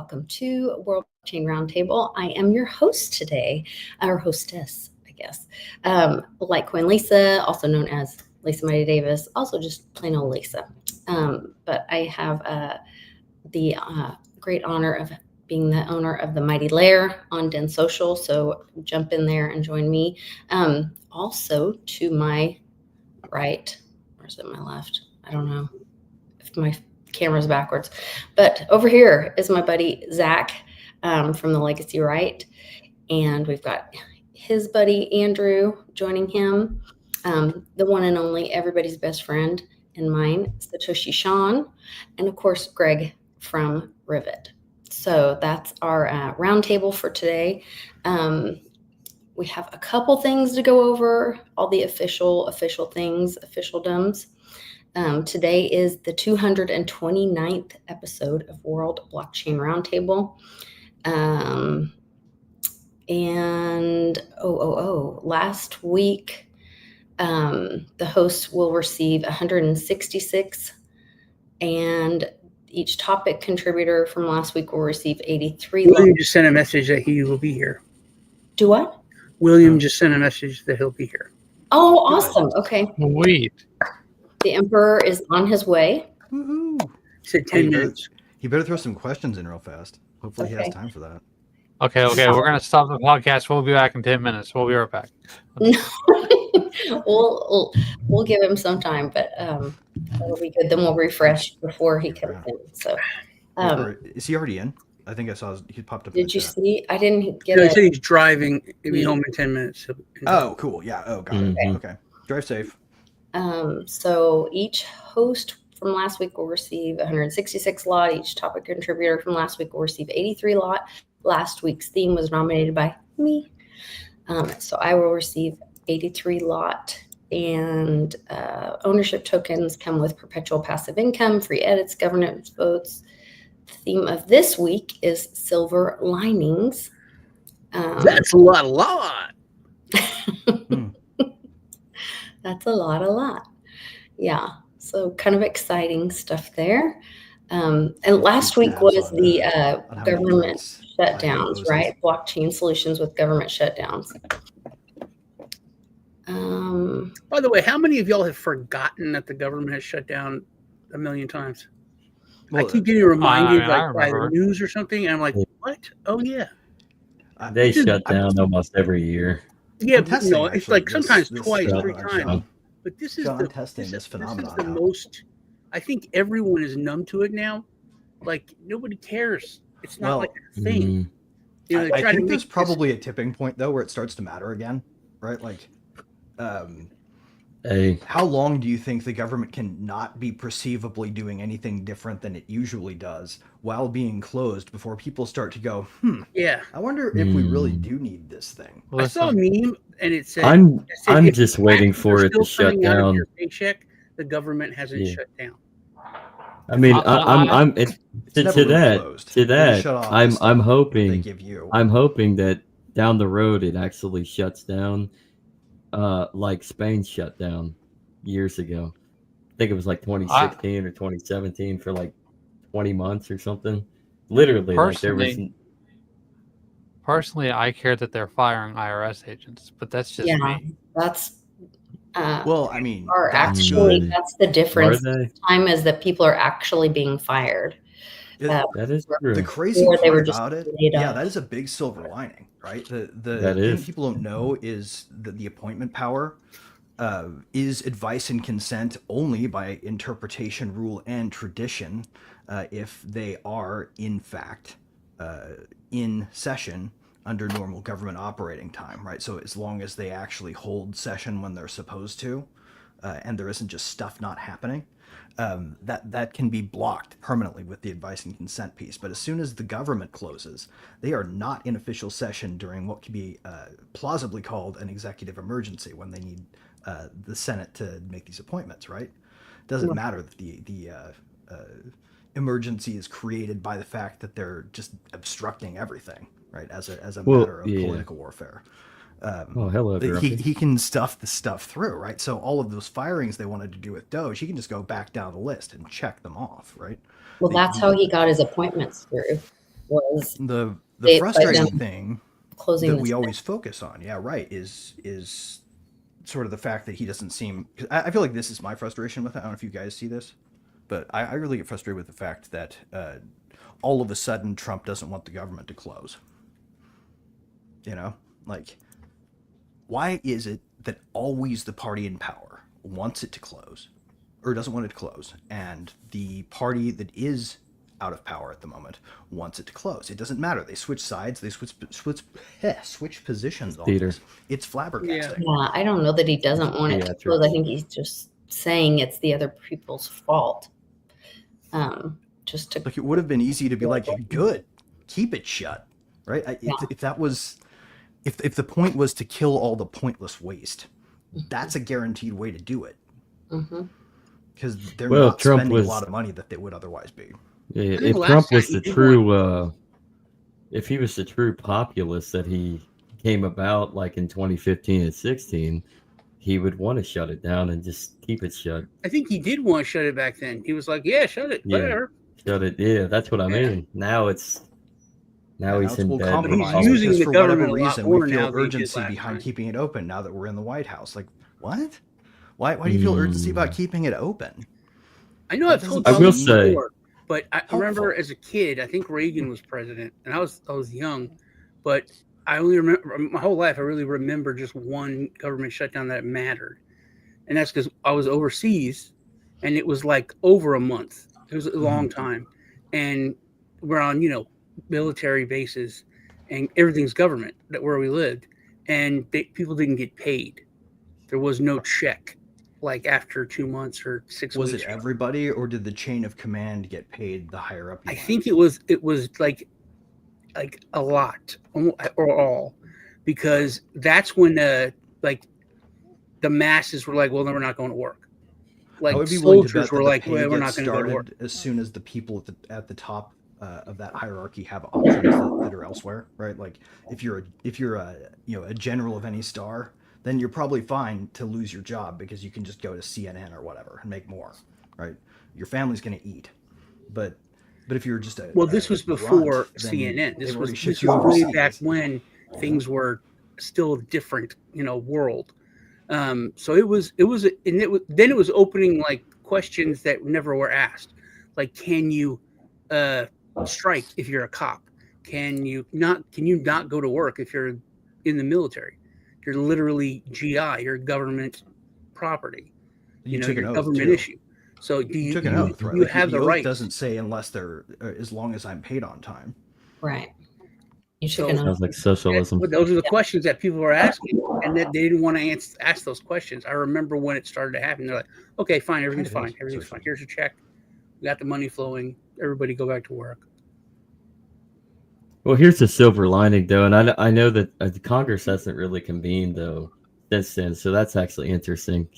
welcome to World Blockchain Roundtable. I am your host today, or hostess, I guess. Litecoin Lisa, also known as Lisa Mighty Davis, also just plain old Lisa. But I have the great honor of being the owner of the Mighty Lair on Den Social, so jump in there and join me. Also to my right, or is it my left? I don't know if my camera's backwards, but over here is my buddy Zach from the Legacy Right, and we've got his buddy Andrew joining him, the one and only, everybody's best friend and mine, Satoshi Sean, and of course Greg from Rivet. So that's our roundtable for today. We have a couple things to go over, all the official things, officialdoms. Today is the 229th episode of World Blockchain Roundtable. Last week, the hosts will receive 166, and each topic contributor from last week will receive 83. William just sent a message that he will be here. Do what? William just sent a message that he'll be here. Oh, awesome. Okay. Sweet. The Emperor is on his way. Woohoo! He said 10 minutes. He better throw some questions in real fast. Hopefully he has time for that. Okay. We're going to stop the podcast. We'll be back in 10 minutes. We'll be right back. We'll give him some time, but that'll be good. Then we'll refresh before he comes in. So, is he already in? I think I saw he popped up. Did you see? I didn't get No, it. he said he's driving. He'll be home in 10 minutes. Oh, cool. Yeah. Oh, got it. Okay. Drive safe. So each host from last week will receive 166 lot. Each topic contributor from last week will receive 83 lot. Last week's theme was nominated by me. So I will receive 83 lot, and ownership tokens come with perpetual passive income, free edits, governance votes. The theme of this week is silver linings. That's a lot. That's a lot. Yeah. So kind of exciting stuff there. And last week was the government shutdowns, right? Blockchain solutions with government shutdowns. By the way, how many of y'all have forgotten that the government has shut down a million times? Well, I keep getting reminded by the news or something, and I'm like, what? Oh, yeah. They shut down almost every year. Yeah, it's like sometimes twice, 3 times. But this is this phenomenon. This is the most. I think everyone is numb to it now. Like nobody cares. It's not like a thing. I think there's probably a tipping point though where it starts to matter again, right? Like, how long do you think the government can not be perceivably doing anything different than it usually does while being closed before people start to go, yeah, I wonder if we really do need this thing. I saw a meme and it said, I'm just waiting for it to shut down. Your paycheck, the government hasn't shut down. I mean, I'm hoping that down the road it actually shuts down. Like Spain shut down years ago. I think it was like 2016 or 2017 for like 20 months or something. Literally, personally, I care that they're firing IRS agents, but that's just me. That's well, I mean, that's the difference. This time is that people are actually being fired. That is true. The crazy part about it, that is a big silver lining, right? The thing people don't know is that the appointment power is advice and consent only by interpretation, rule, and tradition. If they are in fact in session under normal government operating time, right? So as long as they actually hold session when they're supposed to, and there isn't just stuff not happening. That can be blocked permanently with the advice and consent piece. But as soon as the government closes, they are not in official session during what could be plausibly called an executive emergency when they need the Senate to make these appointments, right? It doesn't matter that the emergency is created by the fact that they're just obstructing everything, right? As a matter of political warfare. Hello, he can stuff the stuff through, right? So all of those firings they wanted to do with Doge, he can just go back down the list and check them off, right? Well, that's how he got his appointments through. was the they frustrating them thing closing that the we Senate. always focus on, is sort of the fact that he doesn't seem. 'Cause I feel like this is my frustration with it. I don't know if you guys see this, but I really get frustrated with the fact that all of a sudden Trump doesn't want the government to close. You know, like, why is it that always the party in power wants it to close or doesn't want it to close, and the party that is out of power at the moment wants it to close? It doesn't matter. They switch sides. They switch positions on Theater. this. It's flabbergasting. Yeah, I don't know that he doesn't want it to close. I think he's just saying it's the other people's fault. Just to Like, it would have been easy to be like, good, keep it shut, right? If that was, if the point was to kill all the pointless waste, that's a guaranteed way to do it. Because they're not spending a lot of money that they would otherwise be. Yeah, if Trump was the true, if he was the true populist that he came about like in 2015 and 16, he would want to shut it down and just keep it shut. I think he did want to shut it back then. He was like, "Yeah, shut it, whatever." Shut it. Yeah, that's what I mean. Now he's in bed. He's using the government a lot more now. We feel urgency behind keeping it open now that we're in the White House. Like, what? Why do you feel urgency about keeping it open? I know I've told you before, but I remember as a kid, I think Reagan was president, and I was young, but I only remember my whole life. I really remember just one government shutdown that mattered, and that's because I was overseas, and it was like over a month. It was a long time, and we're on military bases, and everything's government where we lived, and people didn't get paid. There was no check. Like after 2 months or 6 weeks. Was it everybody, or did the chain of command get paid the higher up? I think it was like a lot or all, because that's when the masses were like, well, then we're not going to work. Like soldiers were like, well, we're not going to go to work. As soon as the people at the top of that hierarchy have options that are elsewhere, right? Like if you're a general of any star, then you're probably fine to lose your job because you can just go to CNN or whatever and make more, right? Your family's going to eat. But if you're just this was before CNN. This was way back when things were still a different, world. So it was opening like questions that never were asked. Like, can you strike if you're a cop? Can you not go to work if you're in the military? You're literally GI, you're government property. You took an oath, government too. issue. So you took an oath, right? You have the right. It doesn't say unless they're as long as I'm paid on time. Right. You took an oath. Sounds like socialism. Those are the questions that people were asking, and that they didn't want to ask those questions. I remember when it started to happen. They're like, "Okay, fine, everything's fine. Everything's fine. Here's your check. We got the money flowing. Everybody go back to work." Well, here's the silver lining, though, and I know that the Congress hasn't really convened, though, since then, so that's actually interesting,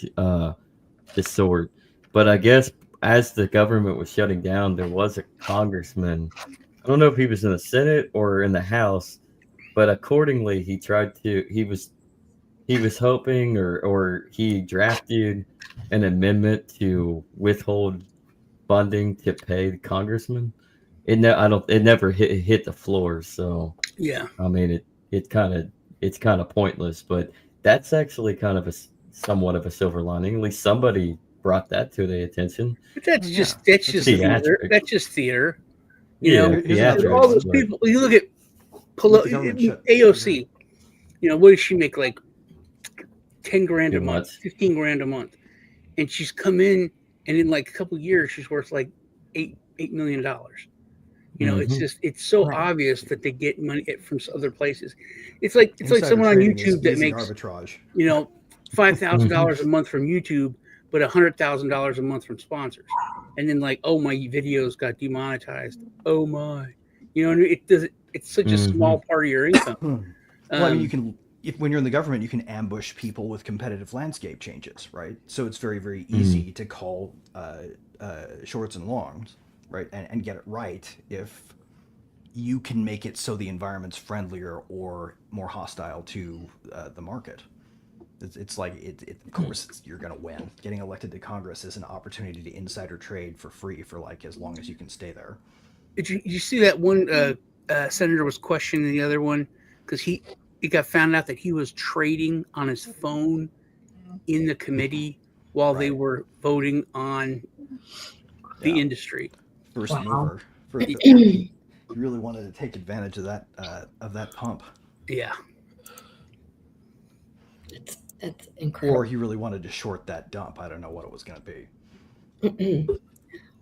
this sort. But I guess as the government was shutting down, there was a congressman. I don't know if he was in the Senate or in the House, but accordingly, he was hoping or he drafted an amendment to withhold funding to pay the congressman. It never hit the floor, so yeah. I mean, it's kind of pointless, but that's actually kind of somewhat of a silver lining. At least somebody brought that to their attention. But that's just theater. That's just theater. All those people. You look at AOC. What does she make? Like $10,000 a month, $15,000 a month, and she's come in, and in like a couple of years, she's worth like $8 million. It's so obvious that they get money from other places. It's like someone on YouTube that makes arbitrage. $5,000 a month from YouTube, but $100,000 a month from sponsors, and then like, oh, my videos got demonetized. Oh my, it does. It's such a small part of your income. Well, I mean, when you're in the government, you can ambush people with competitive landscape changes, right? So it's very, very easy to call shorts and longs. Right, and get it right if you can make it so the environment's friendlier or more hostile to the market. It's like of course you're going to win. Getting elected to Congress is an opportunity to insider trade for free for like as long as you can stay there. Did you see that one senator was questioning the other one because he got found out that he was trading on his phone in the committee while they were voting on the industry. First mover. You really wanted to take advantage of that pump. Yeah. It's incredible. Or he really wanted to short that dump. I don't know what it was going to be.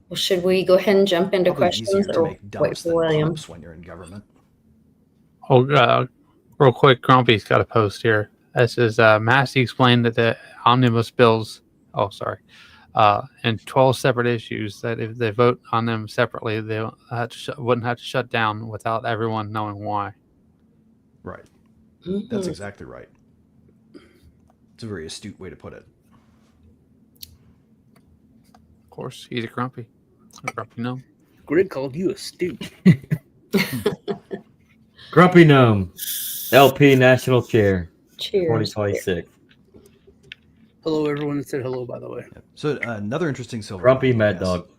Well, should we go ahead and jump into Probably questions easier to or make dumps than pumps when you're in government. Oh, real quick, Grumpy's got a post here. This is Massey explained that the omnibus bills. Oh, sorry. And 12 separate issues that if they vote on them separately, they wouldn't have to shut down without everyone knowing why. Right. Mm-hmm. That's exactly right. It's a very astute way to put it. Of course, he's a grumpy. Grumpy gnome. Grid called you astute. Grumpy gnome, LP National Chair, Cheers. 2026. Hello, everyone that said hello, by the way. So another interesting silver. Grumpy Mad Dog.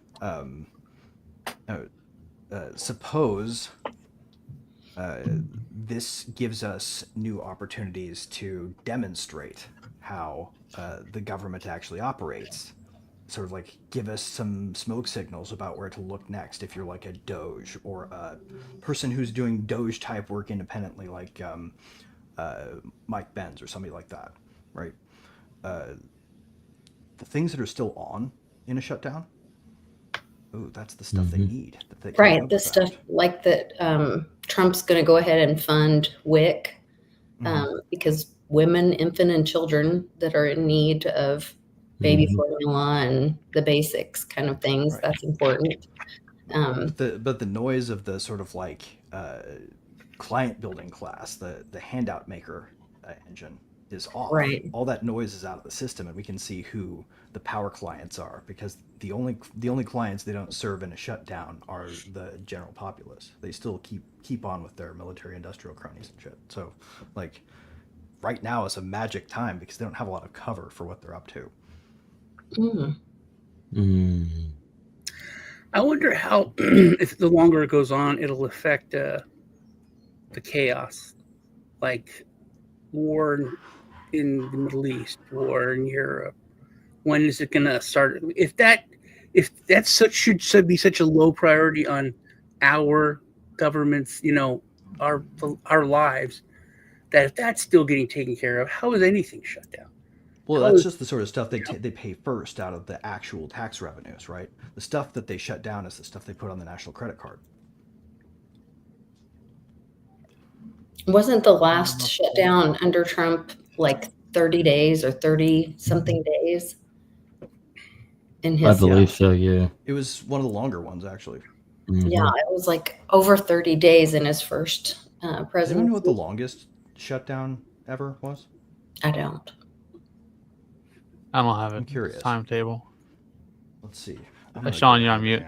Suppose this gives us new opportunities to demonstrate how the government actually operates. Sort of like give us some smoke signals about where to look next if you're like a Doge or a person who's doing Doge type work independently, like Mike Benz or somebody like that, right? The things that are still on in a shutdown, that's the stuff they need. That right, the stuff like that. Trump's going to go ahead and fund WIC because women, infant, and children that are in need of baby formula and the basics kind of things, that's important. But the noise of the sort of like client building class, the handout maker engine is off. Right. All that noise is out of the system, and we can see who the power clients are, because the only clients they don't serve in a shutdown are the general populace. They still keep on with their military industrial cronies and shit. So like right now is a magic time because they don't have a lot of cover for what they're up to. I wonder how, if the longer it goes on, it'll affect the chaos, like war in the Middle East, war in Europe. When is it going to start? If that should be such a low priority on our government's, our lives, that if that's still getting taken care of, how is anything shut down? Well, that's just the sort of stuff they pay first out of the actual tax revenues, right? The stuff that they shut down is the stuff they put on the national credit card. Wasn't the last shutdown under Trump like 30 days or 30 something days? I believe so, yeah. It was one of the longer ones, actually. Yeah, it was like over 30 days in his first presidency. Does anyone know what the longest shutdown ever was? I don't. I don't have it. I'm curious. Timetable. Let's see. Sean, you're on mute.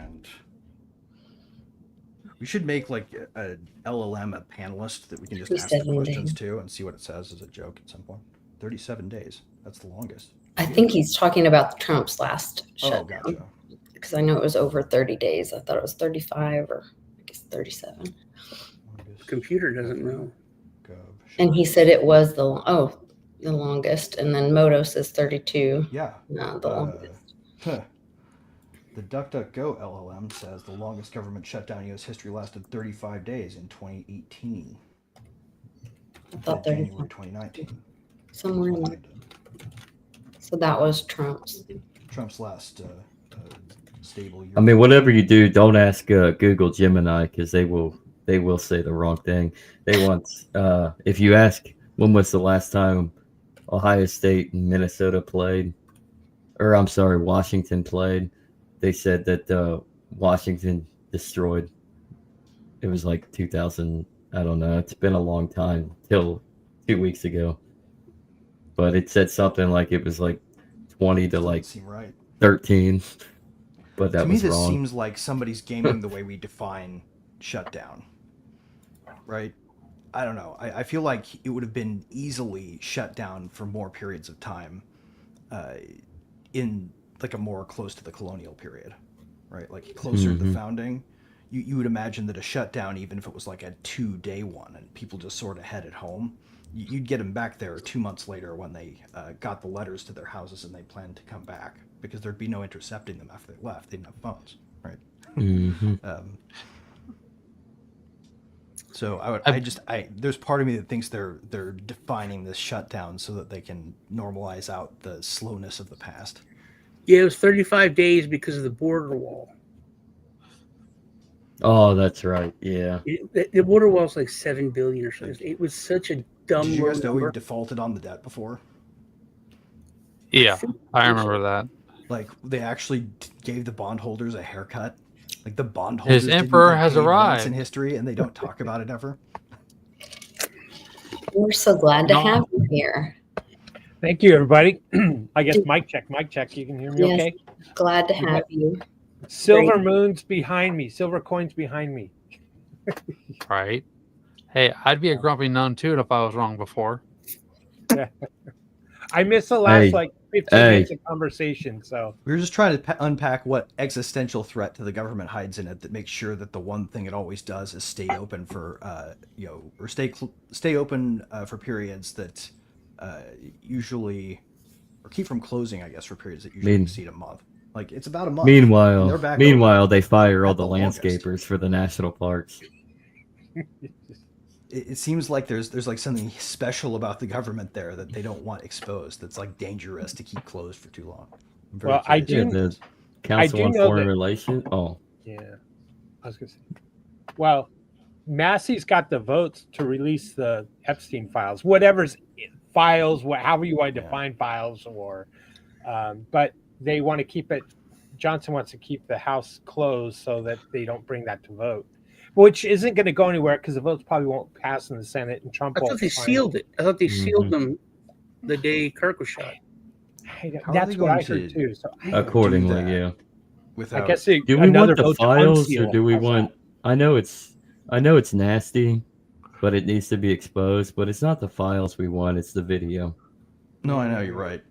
We should make like a LLM a panelist that we can just ask the questions to and see what it says as a joke at some point. 37 days. That's the longest. I think he's talking about Trump's last shutdown. Gotcha. Because I know it was over 30 days. I thought it was 35 or I guess 37. The computer doesn't know. And he said it was the longest. And then Moto says 32. Yeah. No, the longest. The DuckDuckGo LLM says the longest government shutdown in U.S. history lasted 35 days in 2018. I thought January 2019. Somewhere in there. So that was Trump's last stable year. I mean, whatever you do, don't ask Google Gemini because they will say the wrong thing. They want if you ask when was the last time Ohio State and Minnesota played, or I'm sorry, Washington played, they said that Washington destroyed. It was like 2000. I don't know. It's been a long time till 2 weeks ago. But it said something like it was like 20 to like 13. But that was wrong. To me, this seems like somebody's gaming the way we define shutdown. Right? I don't know. I feel like it would have been easily shut down for more periods of time in like a more close to the colonial period. Right? Like closer to the founding, you would imagine that a shutdown, even if it was like a 2-day one and people just sort of headed home, you'd get them back there 2 months later when they got the letters to their houses and they planned to come back, because there'd be no intercepting them after they left. They didn't have phones, right? Mm-hmm. So there's part of me that thinks they're defining this shutdown so that they can normalize out the slowness of the past. Yeah, it was 35 days because of the border wall. Oh, that's right. Yeah. The border wall was like $7 billion or something. It was such a dumb. Did you guys know number. we defaulted on the debt before? Yeah, I remember that. Like, they actually gave the bondholders a haircut. Like, the bondholders His emperor has arrived in history, and they don't talk about it ever. We're so glad to have you here. Thank you, everybody. I guess mic check. You can hear me okay? Glad to have you. Silver moons behind me. Silver coins behind me. Right. Hey, I'd be a grumpy nun too if I was wrong before. I missed the last 15 minutes of conversation. So we were just trying to unpack what existential threat to the government hides in it that makes sure that the one thing it always does is stay open for or stay open for periods that usually, or keep from closing, I guess, for periods that usually exceed a month. Like, it's about a month. Meanwhile, they fire all the landscapers for the national parks. It seems like there's like something special about the government there that they don't want exposed. That's like dangerous to keep closed for too long. Well, the Council on Foreign Relations. Oh, yeah. I was gonna say. Well, Massey's got the votes to release the Epstein files, whatever's files, however you want to define files, or but they want to keep it. Johnson wants to keep the House closed so that they don't bring that to vote, which isn't going to go anywhere because the votes probably won't pass in the Senate, and Trump. I thought they sealed it. I thought they sealed them the day Kirk was shot. That's what I heard too. So accordingly, yeah. I guess do we want the files, or do we want? I know it's nasty, but it needs to be exposed. But it's not the files we want; it's the video. No, I know you're right.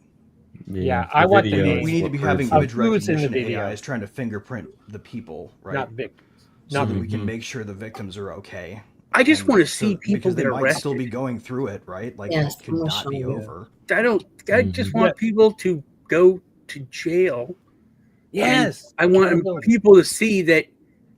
Yeah, I want the name. We need to be having image recognition AIs trying to fingerprint the people, right? Not victims. So that we can make sure the victims are okay. I just want to see people that get might arrested. still be going through it, right? Like, it could not be over. I just want people to go to jail. Yes. I want people to see that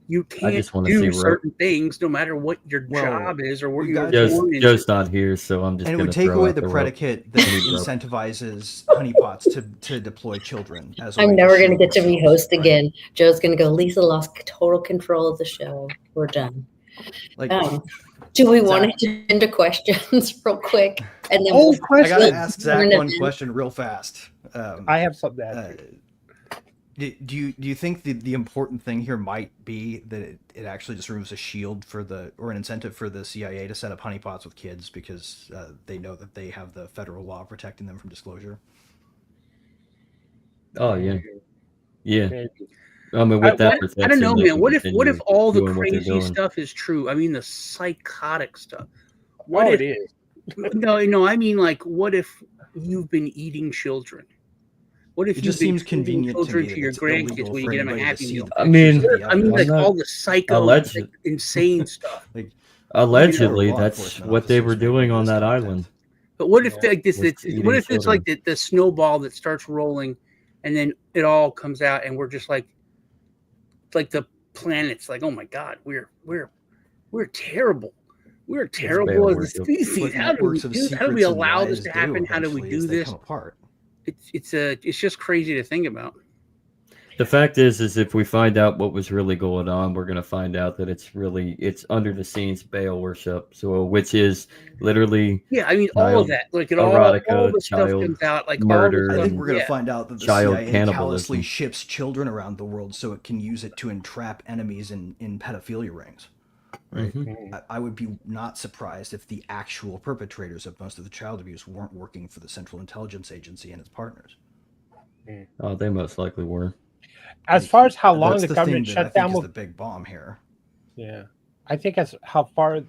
you can't do certain things no matter what your job is or what you're doing. Joe's not here, so I'm just going to take away the predicate that incentivizes honeypots to deploy children. I'm never going to get to be host again. Joe's going to go, Lisa lost total control of the show. We're done. Do we want to get into questions real quick? And then I got to ask Zach one question real fast. I have something to add. Do you think the important thing here might be that it actually just removes a shield or an incentive for the CIA to set up honeypots with kids because they know that they have the federal law protecting them from disclosure? Oh yeah, yeah. I mean, with that I don't know, man. What if all the crazy stuff is true? I mean, the psychotic stuff. What if it is? No. I mean, like, what if you've been eating children? What if it just seems convenient children to your grandkids when you get them a Happy Meal? I mean, like all the psycho, insane stuff. Like, allegedly, that's what they were doing on that island. But what if like this? What if it's like the snowball that starts rolling, and then it all comes out, and we're just like the planet's like, oh my God, we're terrible. We're terrible as a species. How do we allow this to happen? How do we do this? It's just crazy to think about. The fact is if we find out what was really going on, we're going to find out that it's under the scenes Baal worship. So, which is literally all of that, like erotica, all the stuff comes out, like murder. I think we're going to find out that the CIA callously ships children around the world so it can use it to entrap enemies in pedophilia rings. Right. Mm-hmm. I would be not surprised if the actual perpetrators of most of the child abuse weren't working for the Central Intelligence Agency and its partners. Oh, they most likely were. As far as how long the government shutdown was the big bomb here. Yeah. I think as how far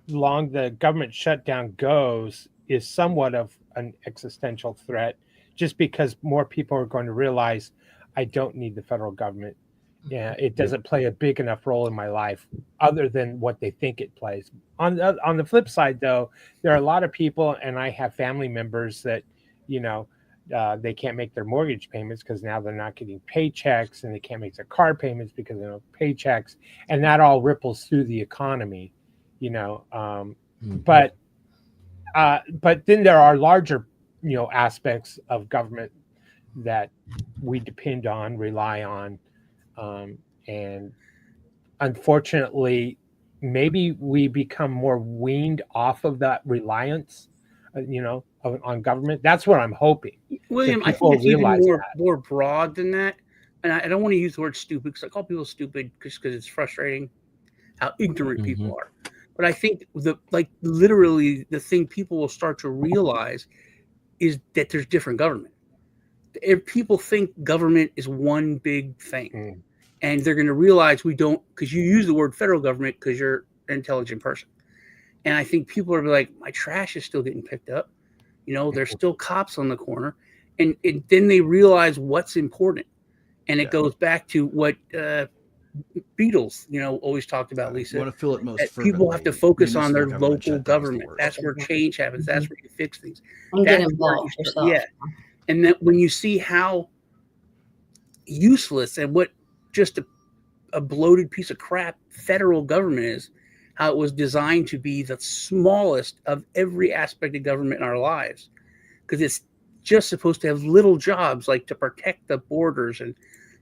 long the government shutdown goes is somewhat of an existential threat, just because more people are going to realize I don't need the federal government Yeah, it doesn't play a big enough role in my life other than what they think it plays. On the flip side, though, there are a lot of people, and I have family members that, they can't make their mortgage payments because now they're not getting paychecks, and they can't make their car payments because they don't have paychecks, and that all ripples through the economy, But then there are larger, aspects of government that we depend on, rely on. And unfortunately, maybe we become more weaned off of that reliance, on government. That's what I'm hoping. William, I think it's even more broad than that. And I don't want to use the word stupid because I call people stupid because it's frustrating how ignorant people are. But I think literally the thing people will start to realize is that there's different government. If people think government is one big thing, and they're going to realize we don't, because you use the word federal government because you're an intelligent person. And I think people are like, my trash is still getting picked up. There's still cops on the corner. And then they realize what's important. And it goes back to what Beatles, always talked about, Lisa. Want to feel it most that people have to focus on their local government. That's where change happens. That's where you fix things. Get involved yourself. Yeah. And that when you see how useless and what just a bloated piece of crap federal government is, how it was designed to be the smallest of every aspect of government in our lives, because it's just supposed to have little jobs like to protect the borders, and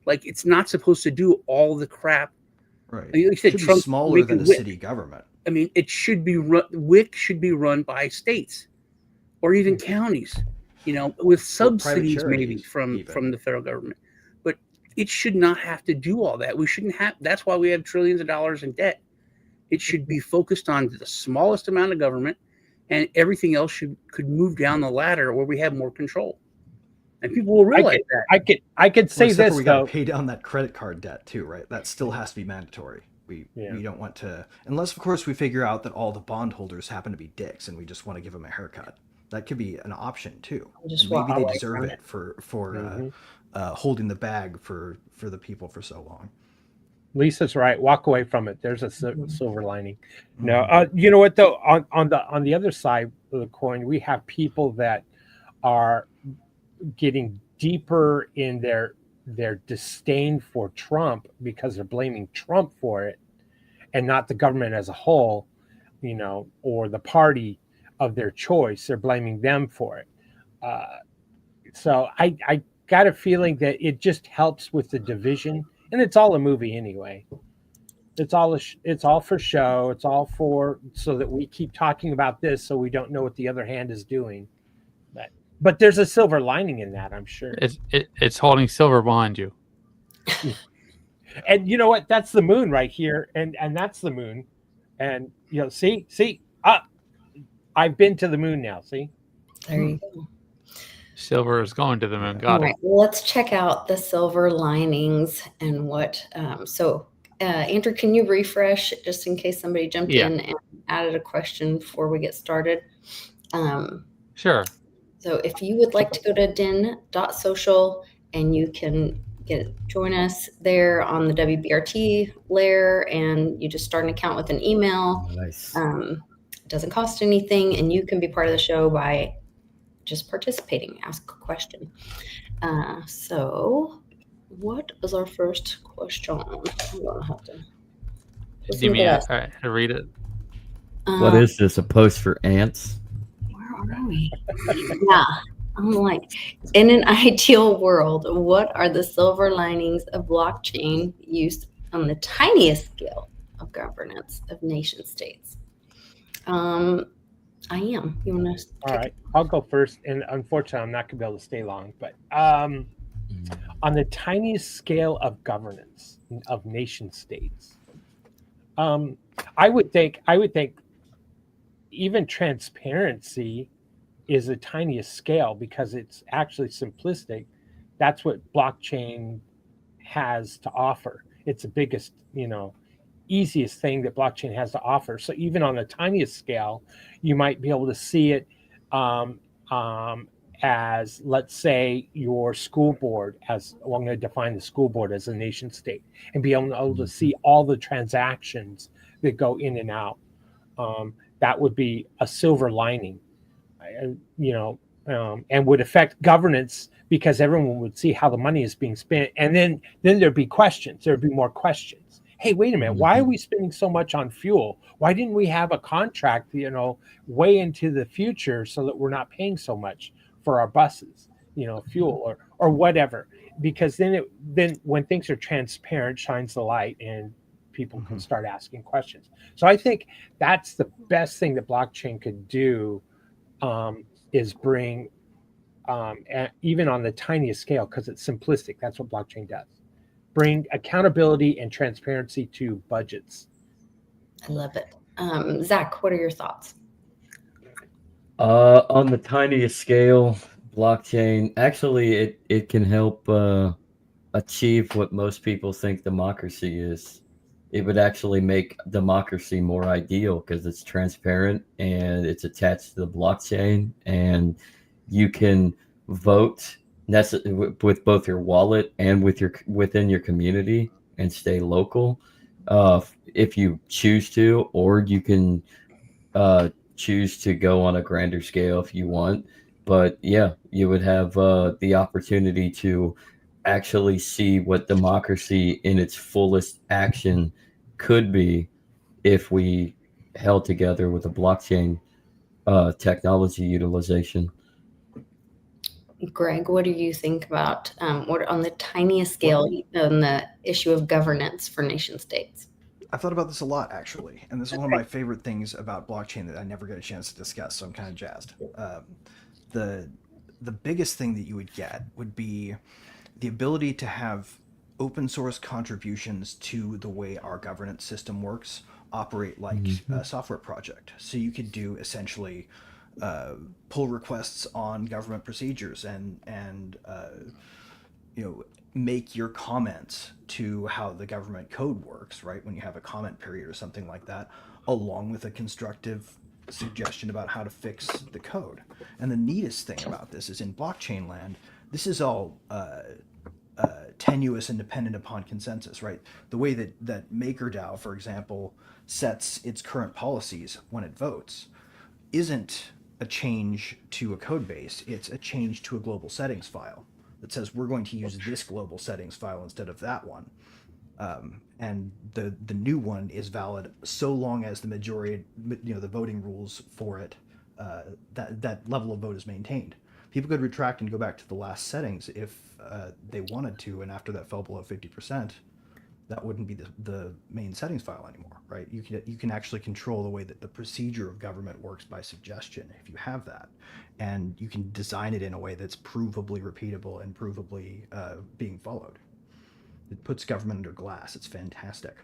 like it's not supposed to do all the crap. Right. Like you said, it should be smaller than a city government. I mean, it should be WIC should be run by states or even counties, with subsidies maybe from the federal government. But it should not have to do all that. We shouldn't have. That's why we have trillions of dollars in debt. It should be focused on the smallest amount of government, and everything else could move down the ladder where we have more control. And people will realize that. I could say this, we got to pay down that credit card debt too, right? That still has to be mandatory. We don't want to, unless of course we figure out that all the bondholders happen to be dicks and we just want to give them a haircut. That could be an option too. Maybe they deserve it for holding the bag for the people for so long. Lisa's right. Walk away from it. There's a silver lining. No, you know what though? On the other side of the coin, we have people that are getting deeper in their disdain for Trump because they're blaming Trump for it, and not the government as a whole, or the party of their choice. They're blaming them for it. So I got a feeling that it just helps with the division. And it's all a movie anyway. It's all for show. It's all so that we keep talking about this, so we don't know what the other hand is doing. But there's a silver lining in that, I'm sure. It's holding silver behind you. And you know what? That's the moon right here, and that's the moon. And see, I've been to the moon now. See, there you go. Silver is going to the moon. Got it. Well, let's check out the silver linings and what. Andrew, can you refresh just in case somebody jumped in and added a question before we get started? Sure. So if you would like to go to din.social and you can join us there on the WBRT layer, and you just start an account with an email. Nice. It doesn't cost anything, and you can be part of the show by just participating, ask a question. So what is our first question? I'm going to have to give me all right, I read it. What is this, a post for ants? Where are we? Yeah, I'm like, in an ideal world, what are the silver linings of blockchain use on the tiniest scale of governance of nation states? I am. You want to? All right, I'll go first. And unfortunately, I'm not going to be able to stay long. But on the tiniest scale of governance of nation states, I would think even transparency is the tiniest scale because it's actually simplistic. That's what blockchain has to offer. It's the biggest, easiest thing that blockchain has to offer. So even on the tiniest scale, you might be able to see it as, let's say, your school board, as well, I'm going to define the school board as a nation state, and be able to see all the transactions that go in and out. That would be a silver lining, and would affect governance, because everyone would see how the money is being spent. And then there'd be questions. There'd be more questions. Hey, wait a minute. Why are we spending so much on fuel? Why didn't we have a contract, way into the future, so that we're not paying so much for our buses, fuel or whatever? Because then when things are transparent, shines the light, and people can start asking questions. So I think that's the best thing that blockchain could do, is bring, even on the tiniest scale, because it's simplistic. That's what blockchain does. Bring accountability and transparency to budgets. I love it. Zach, what are your thoughts? On the tiniest scale, blockchain, actually, it can help achieve what most people think democracy is. It would actually make democracy more ideal, because it's transparent and it's attached to the blockchain, and you can vote with both your wallet and within your community, and stay local if you choose to, or you can choose to go on a grander scale if you want. But yeah, you would have the opportunity to actually see what democracy in its fullest action could be if we held together with a blockchain technology utilization. Greg, what do you think about what on the tiniest scale on the issue of governance for nation states? I've thought about this a lot, actually, and this is one of my favorite things about blockchain that I never get a chance to discuss, so I'm kind of jazzed. The biggest thing that you would get would be the ability to have open source contributions to the way our governance system works operate like a software project. So you could do essentially pull requests on government procedures and make your comments to how the government code works, right? When you have a comment period or something like that, along with a constructive suggestion about how to fix the code. And the neatest thing about this is, in blockchain land, this is all tenuous and dependent upon consensus, right? The way that MakerDAO, for example, sets its current policies when it votes isn't a change to a code base, it's a change to a global settings file that says we're going to use this global settings file instead of that one. And the new one is valid so long as the majority, the voting rules for it, that level of vote is maintained. People could retract and go back to the last settings if they wanted to, and after that fell below 50%, that wouldn't be the main settings file anymore, right? You can actually control the way that the procedure of government works by suggestion if you have that, and you can design it in a way that's provably repeatable and provably being followed. It puts government under glass. It's fantastic.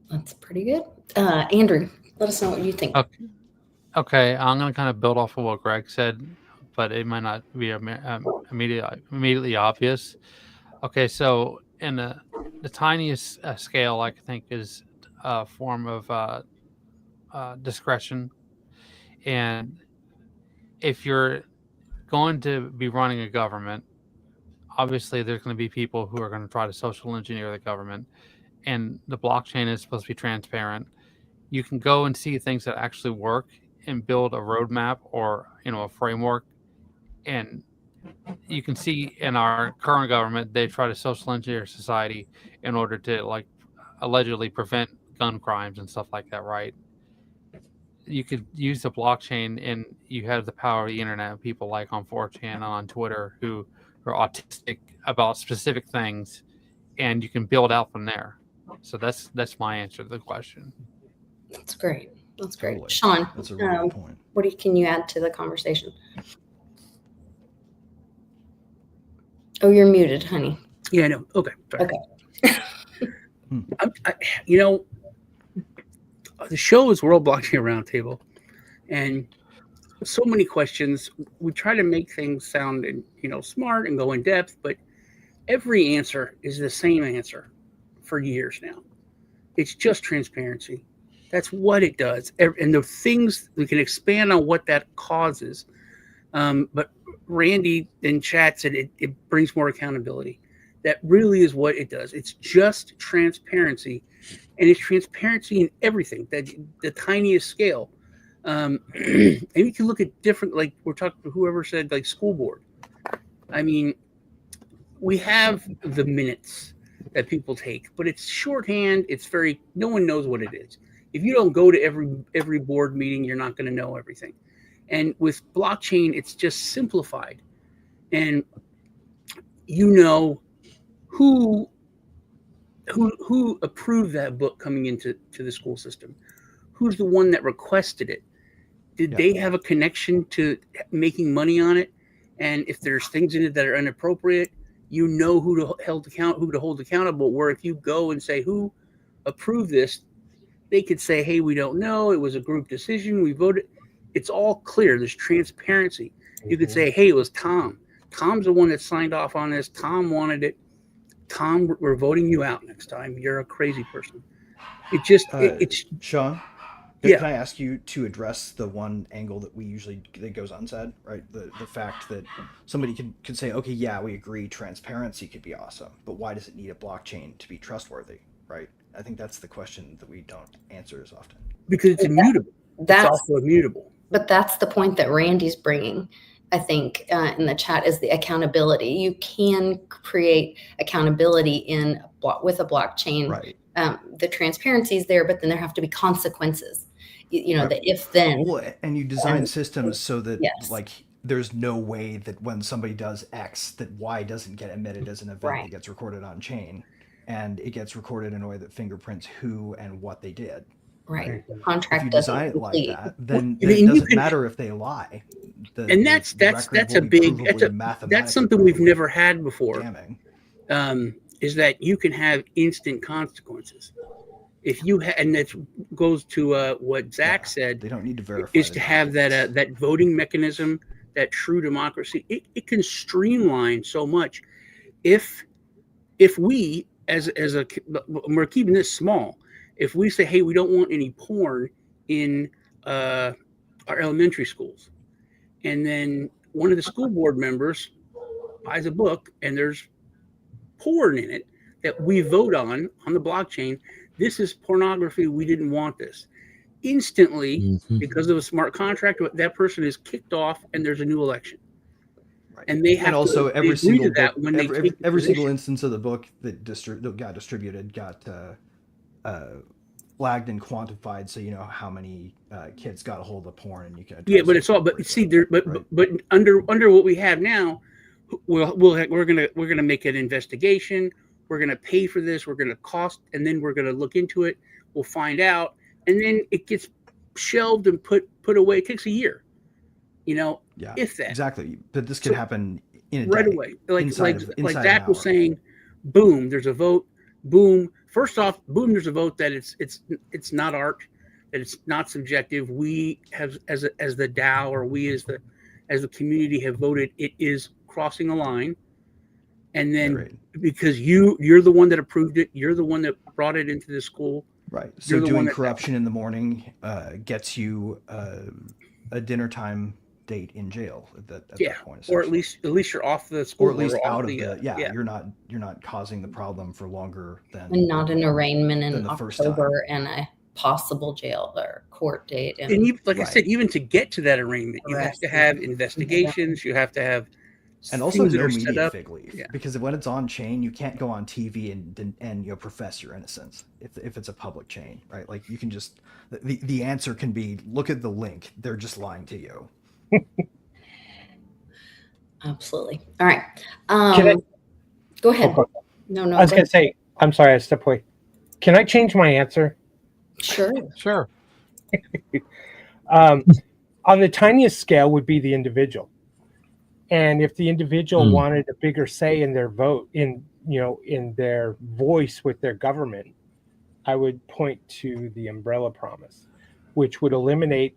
That's pretty good. Andrew, let us know what you think. Okay, I'm going to kind of build off of what Greg said, but it might not be immediately obvious. Okay, so in the tiniest scale, I think, is a form of discretion. And if you're going to be running a government, obviously there's going to be people who are going to try to social engineer the government, and the blockchain is supposed to be transparent. You can go and see things that actually work and build a roadmap or a framework. And you can see in our current government, they try to social engineer society in order to allegedly prevent gun crimes and stuff like that, right? You could use the blockchain, and you have the power of the internet, people like on 4chan and on Twitter who are autistic about specific things, and you can build out from there. So that's my answer to the question. That's great. That's great. Totally. Sean, that's a really good point. Can you add to the conversation? Oh, you're muted, honey. Yeah, no. Okay. Sorry. Okay. The show is World Blockchain Roundtable, and so many questions. We try to make things sound, smart and go in depth, but every answer is the same answer for years now. It's just transparency. That's what it does. And the things we can expand on what that causes, But Randy in chat said it brings more accountability. That really is what it does. It's just transparency, and it's transparency in everything, that the tiniest scale. And you can look at different, like we're talking, whoever said like school board. I mean, we have the minutes that people take, but it's shorthand. It's very, no one knows what it is. If you don't go to every board meeting, you're not going to know everything. And with blockchain, it's just simplified, and you know who approved that book coming into the school system, who's the one that requested it. Did they have a connection to making money on it? And if there's things in it that are inappropriate, you know who to hold accountable. Where if you go and say who approved this, they could say, hey, we don't know. It was a group decision. We voted. It's all clear. There's transparency. You could say, hey, it was Tom. Tom's the one that signed off on this. Tom wanted it. Tom, we're voting you out next time. You're a crazy person. It just, it's Sean. Can I ask you to address the one angle that that goes unsaid, right? The fact that somebody could say, okay, yeah, we agree, transparency could be awesome, but why does it need a blockchain to be trustworthy, right? I think that's the question that we don't answer as often. Because it's immutable. It's also immutable. But that's the point that Randy's bringing, I think, in the chat, is the accountability. You can create accountability with a blockchain. Right. The transparency is there, but then there have to be consequences. The if then. Well, and you design systems so that like there's no way that when somebody does X, that Y doesn't get emitted as an event that gets recorded on chain, and it gets recorded in a way that fingerprints who and what they did. Right. The contract if you design it like that, then it doesn't matter if they lie. That's something we've never had before. Is that you can have instant consequences. If you and that goes to what Zach said, they don't need to verify. Is to have that voting mechanism, that true democracy. It can streamline so much. If we as a we're keeping this small. If we say, hey, we don't want any porn in our elementary schools, and then one of the school board members buys a book and there's porn in it that we vote on the blockchain, this is pornography, we didn't want this. Instantly, because of a smart contract, that person is kicked off and there's a new election. Right. And they have and also every single book, every single instance of the book that got distributed got flagged and quantified, so you know how many kids got a hold of porn, and you can. But it's all. But see, but under what we have now, we're gonna make an investigation. We're gonna pay for this. We're gonna cost, and then we're gonna look into it. We'll find out, and then it gets shelved and put away. It takes a year. If that exactly. But this could happen in a right day, away. Like Zach was saying, boom, there's a vote. Boom. First off, boom, there's a vote that it's not art, that it's not subjective. We have as the DAO, or we as the community have voted, it is crossing a line. And then because you're the one that approved it, you're the one that brought it into the school. Right. So doing corruption in the morning gets you a dinner time date in jail at that point. Or at least you're off the school, or at least out of the you're not causing the problem for longer than, and not an arraignment in October and a possible jail or court date. And you, like I said, even to get to that arraignment, you have to have investigations. You have to have, and also no media fig leaf, because when it's on chain, you can't go on TV and profess your innocence if it's a public chain, right? Like you can just the answer can be, look at the link, they're just lying to you. Absolutely. All right. Go ahead. No. I was going to say, I'm sorry, I stepped away. Can I change my answer? Sure. On the tiniest scale would be the individual. And if the individual wanted a bigger say in their vote, in their voice with their government, I would point to the umbrella promise, which would eliminate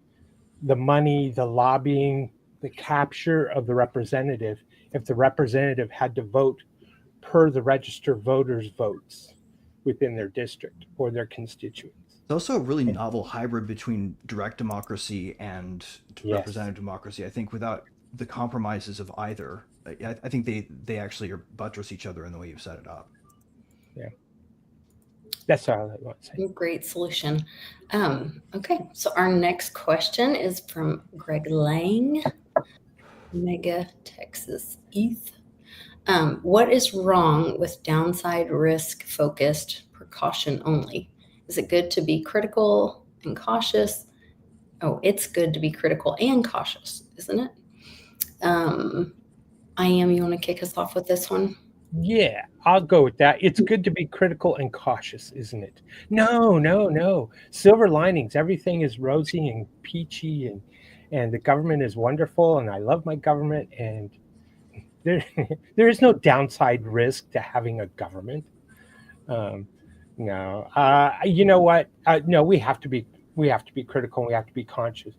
the money, the lobbying, the capture of the representative if the representative had to vote per the registered voters' votes within their district or their constituents. It's also a really novel hybrid between direct democracy and representative democracy. I think without the compromises of either. I think they actually are buttress each other in the way you've set it up. Yeah. That's all I want to say. Great solution. Okay, so our next question is from Greg Lang, Mega Texas ETH. What is wrong with downside risk focused precaution only? Is it good to be critical and cautious? Oh, it's good to be critical and cautious, isn't it? You want to kick us off with this one? Yeah, I'll go with that. It's good to be critical and cautious, isn't it? No. Silver linings. Everything is rosy and peachy, and the government is wonderful, and I love my government, and there is no downside risk to having a government. No. You know what? No, we have to be critical. And we have to be conscious.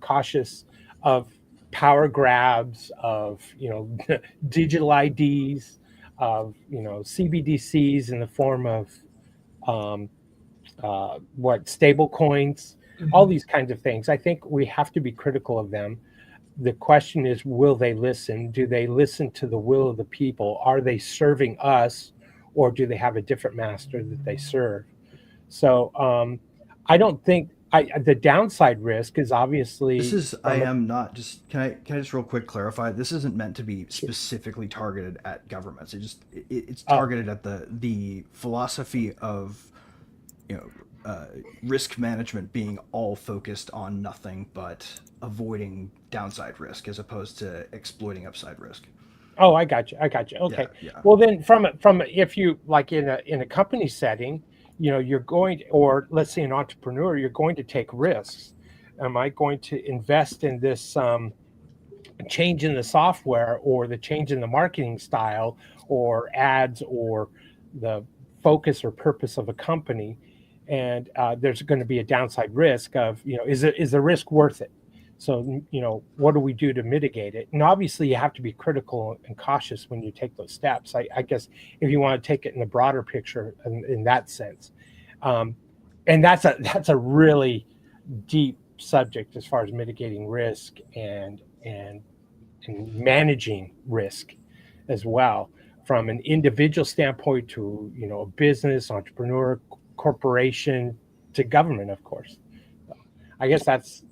Cautious of power grabs, of digital IDs, of CBDCs in the form of stable coins, all these kinds of things. I think we have to be critical of them. The question is, will they listen? Do they listen to the will of the people? Are they serving us, or do they have a different master that they serve? So I don't think the downside risk is obviously. This is I am not just can I just real quick clarify? This isn't meant to be specifically targeted at governments. It's targeted at the philosophy of risk management being all focused on nothing but avoiding downside risk as opposed to exploiting upside risk. Oh, I got you. Okay. Yeah. Well, then from if you like in a company setting, you're going to, or let's say an entrepreneur, you're going to take risks. Am I going to invest in this change in the software, or the change in the marketing style, or ads, or the focus or purpose of a company? And there's going to be a downside risk of, is the risk worth it? So, what do we do to mitigate it? And obviously you have to be critical and cautious when you take those steps. I guess if you want to take it in the broader picture in that sense. And that's a really deep subject as far as mitigating risk and managing risk as well, from an individual standpoint to, a business, entrepreneur, corporation, to government, of course. I guess that's,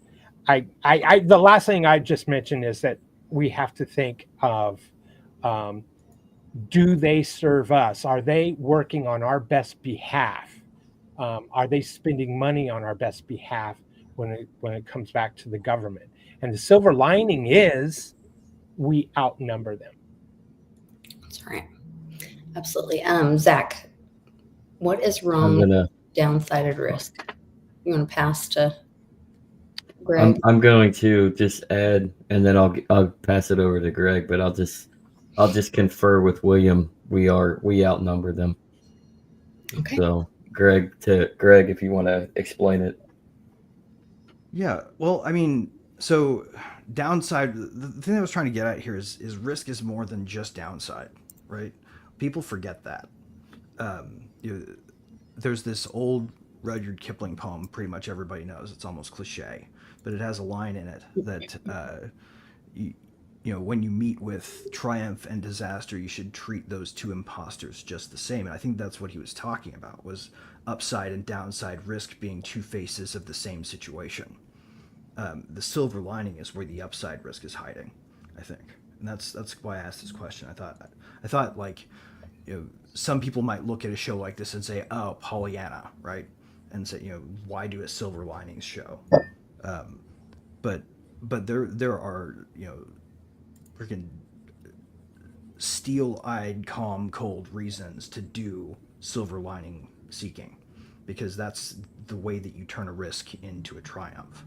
the last thing I just mentioned is that we have to think of, do they serve us? Are they working on our best behalf? Are they spending money on our best behalf when it comes back to the government? And the silver lining is we outnumber them. That's right. Absolutely. Zach, what is wrong with downside risk? You want to pass to Greg? I'm going to just add, and then I'll pass it over to Greg, but I'll just confer with William. We outnumber them. Okay. So Greg, if you want to explain it. Yeah. Well, I mean, so downside, the thing I was trying to get at here is risk is more than just downside, right? People forget that. There's this old Rudyard Kipling poem pretty much everybody knows. It's almost cliche, but it has a line in it that when you meet with triumph and disaster, you should treat those two imposters just the same. And I think that's what he was talking about, was upside and downside risk being two faces of the same situation. The silver lining is where the upside risk is hiding, I think. And that's why I asked this question. I thought like, some people might look at a show like this and say, oh, Pollyanna, right? And say, why do a silver linings show? But there are, freaking steel-eyed, calm, cold reasons to do silver lining seeking, because that's the way that you turn a risk into a triumph.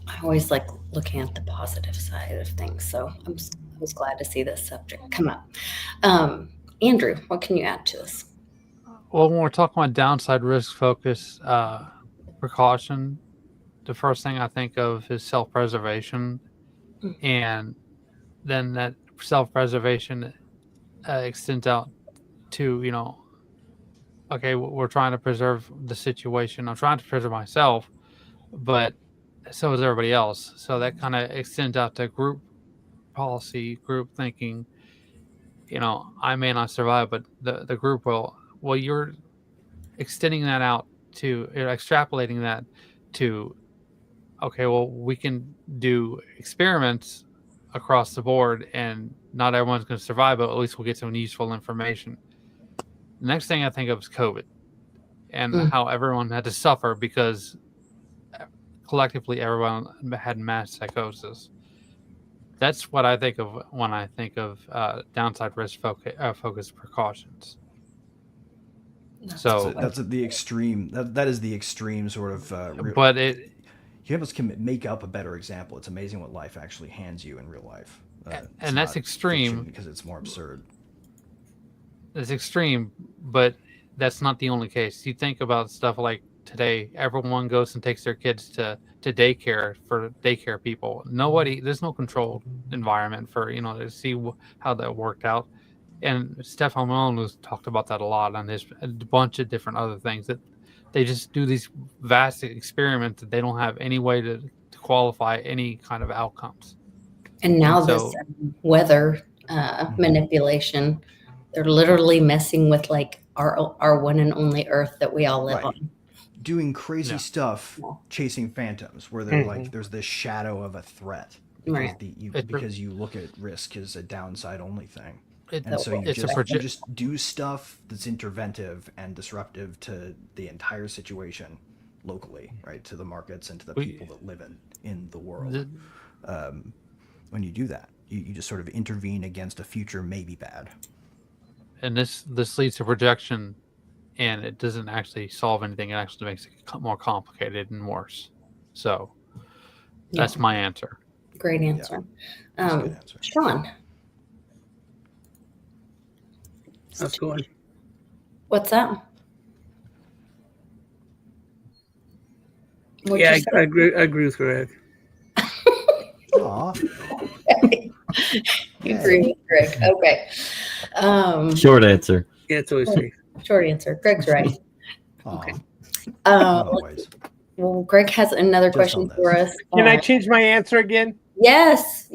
I always like looking at the positive side of things, so I was glad to see this subject come up. Andrew, what can you add to this? Well, when we're talking about downside risk focus precaution, the first thing I think of is self-preservation, and then that self-preservation extends out to, okay, we're trying to preserve the situation. I'm trying to preserve myself, but so is everybody else. So that kind of extends out to group policy, group thinking. I may not survive, but the group will. Well, you're extending that out to, extrapolating that to, okay, well, we can do experiments across the board and not everyone's going to survive, but at least we'll get some useful information. The next thing I think of is COVID and how everyone had to suffer because collectively everyone had mass psychosis. That's what I think of when I think of downside risk focused precautions. So that's the extreme. That is the extreme sort of. But you almost can make up a better example. It's amazing what life actually hands you in real life. And that's extreme because it's more absurd. It's extreme, but that's not the only case. You think about stuff like today, everyone goes and takes their kids to daycare for daycare people. There's no controlled environment for, to see how that worked out. And Stefan Malone has talked about that a lot on a bunch of different other things, that they just do these vast experiments that they don't have any way to qualify any kind of outcomes. And now this weather manipulation, they're literally messing with like our one and only Earth that we all live on. Doing crazy stuff, chasing phantoms, where they're like, there's this shadow of a threat. Because you look at risk as a downside only thing. And so you just do stuff that's interventive and disruptive to the entire situation locally, right? To the markets and to the people that live in the world. When you do that, you just sort of intervene against a future maybe bad. And this leads to projection, and it doesn't actually solve anything. It actually makes it more complicated and worse. So that's my answer. Great answer. Good answer. Sean. That's good. What's that? I agree with Greg. Aw. You agree with Greg. Okay. Short answer. Yeah, it's always safe. Short answer. Greg's right. Okay. Well, Greg has another question for us. Can I change my answer again? Yes.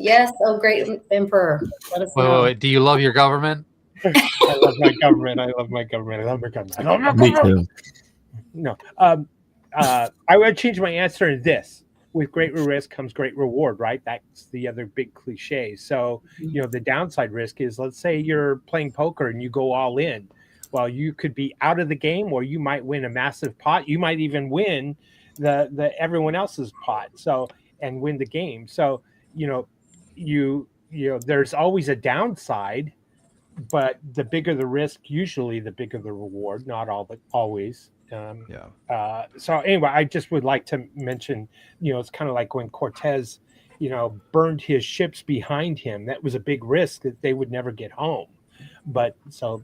Oh, great, Emperor. Let us know. Wait, do you love your government? I love my government. I love my government. Me too. No. I would change my answer to this. With great risk comes great reward, right? That's the other big cliche. So, the downside risk is, let's say you're playing poker and you go all in. Well, you could be out of the game, or you might win a massive pot. You might even win the everyone else's pot. So, and win the game. So, there's always a downside, but the bigger the risk, usually the bigger the reward. Not always. So anyway, I just would like to mention, it's kind of like when Cortez, burned his ships behind him. That was a big risk that they would never get home. But so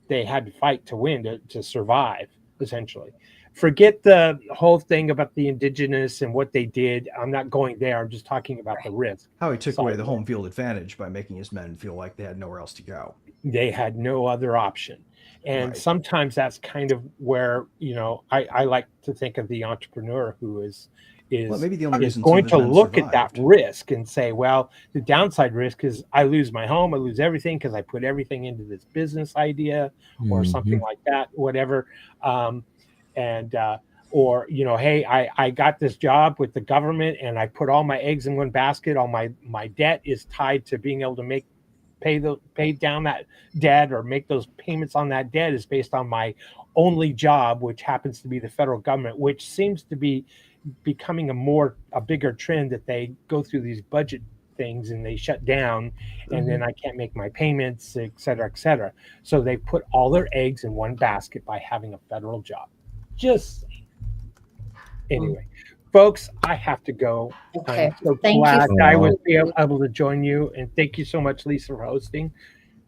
they had to fight to win to survive, essentially. Forget the whole thing about the indigenous and what they did. I'm not going there. I'm just talking about the risk. How he took away the home field advantage by making his men feel like they had nowhere else to go. They had no other option. And sometimes that's kind of where, I like to think of the entrepreneur who is maybe the only reason going to look at that risk and say, well, the downside risk is I lose my home, I lose everything because I put everything into this business idea or something like that, whatever. Or, hey, I got this job with the government and I put all my eggs in one basket. All my debt is tied to being able to pay down that debt or make those payments on that debt is based on my only job, which happens to be the federal government, which seems to be becoming a bigger trend that they go through these budget things and they shut down and then I can't make my payments, et cetera, et cetera. So they put all their eggs in one basket by having a federal job. Just anyway. Folks, I have to go. Okay. I'm so glad I was able to join you. And thank you so much, Lisa, for hosting.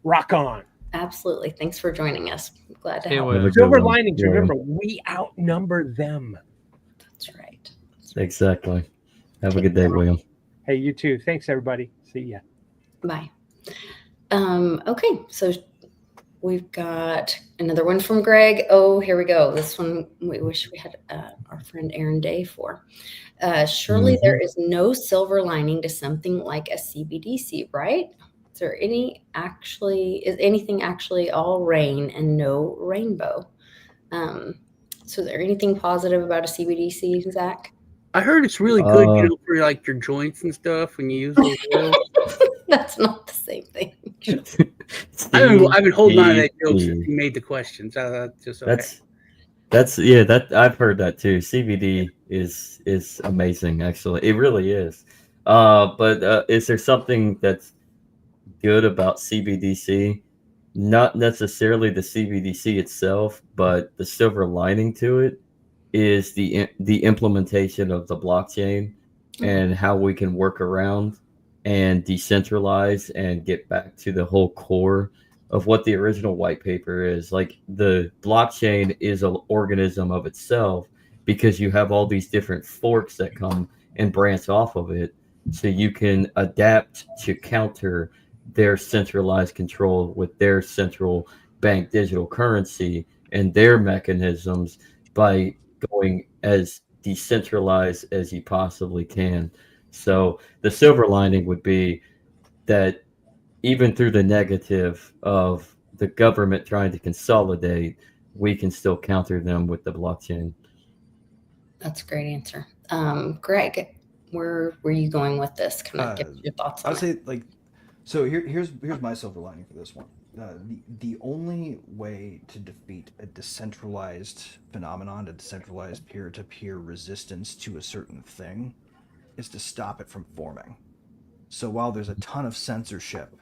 Rock on. Absolutely. Thanks for joining us. I'm glad to help. Silver linings. Remember, we outnumber them. That's right. Exactly. Have a good day, William. Hey, you too. Thanks, everybody. See ya. Bye. Okay. So we've got another one from Greg. Oh, here we go. This one we wish we had our friend Aaron Day for. Surely there is no silver lining to something like a CBDC, right? Is anything actually all rain and no rainbow? So is there anything positive about a CBDC, Zach? I heard it's really good, for like your joints and stuff when you use those oils. That's not the same thing. I've been holding on to that joke since you made the question. So just okay. That I've heard that too. CBD is amazing, actually. It really is. But is there something that's good about CBDC? Not necessarily the CBDC itself, but the silver lining to it is the implementation of the blockchain and how we can work around and decentralize and get back to the whole core of what the original white paper is. Like, the blockchain is an organism of itself because you have all these different forks that come and branch off of it, so you can adapt to counter their centralized control with their central bank digital currency and their mechanisms by going as decentralized as you possibly can. So the silver lining would be that even through the negative of the government trying to consolidate, we can still counter them with the blockchain. That's a great answer. Greg, where were you going with this? Kind of give your thoughts on it. I'll say, like, so here's my silver lining for this one. The only way to defeat a decentralized phenomenon, a decentralized peer-to-peer resistance to a certain thing, is to stop it from forming. So while there's a ton of censorship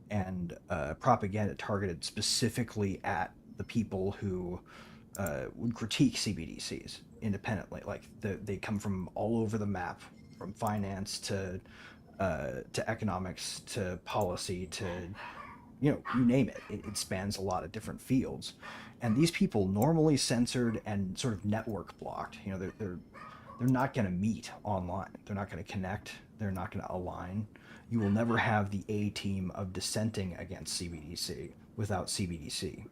and propaganda targeted specifically at the people who would critique CBDCs independently, like they come from all over the map, from finance to economics to policy to, you name it. It spans a lot of different fields, and these people normally censored and sort of network blocked. They're not going to meet online. They're not going to connect. They're not going to align. You will never have the A team of dissenting against CBDC without CBDC.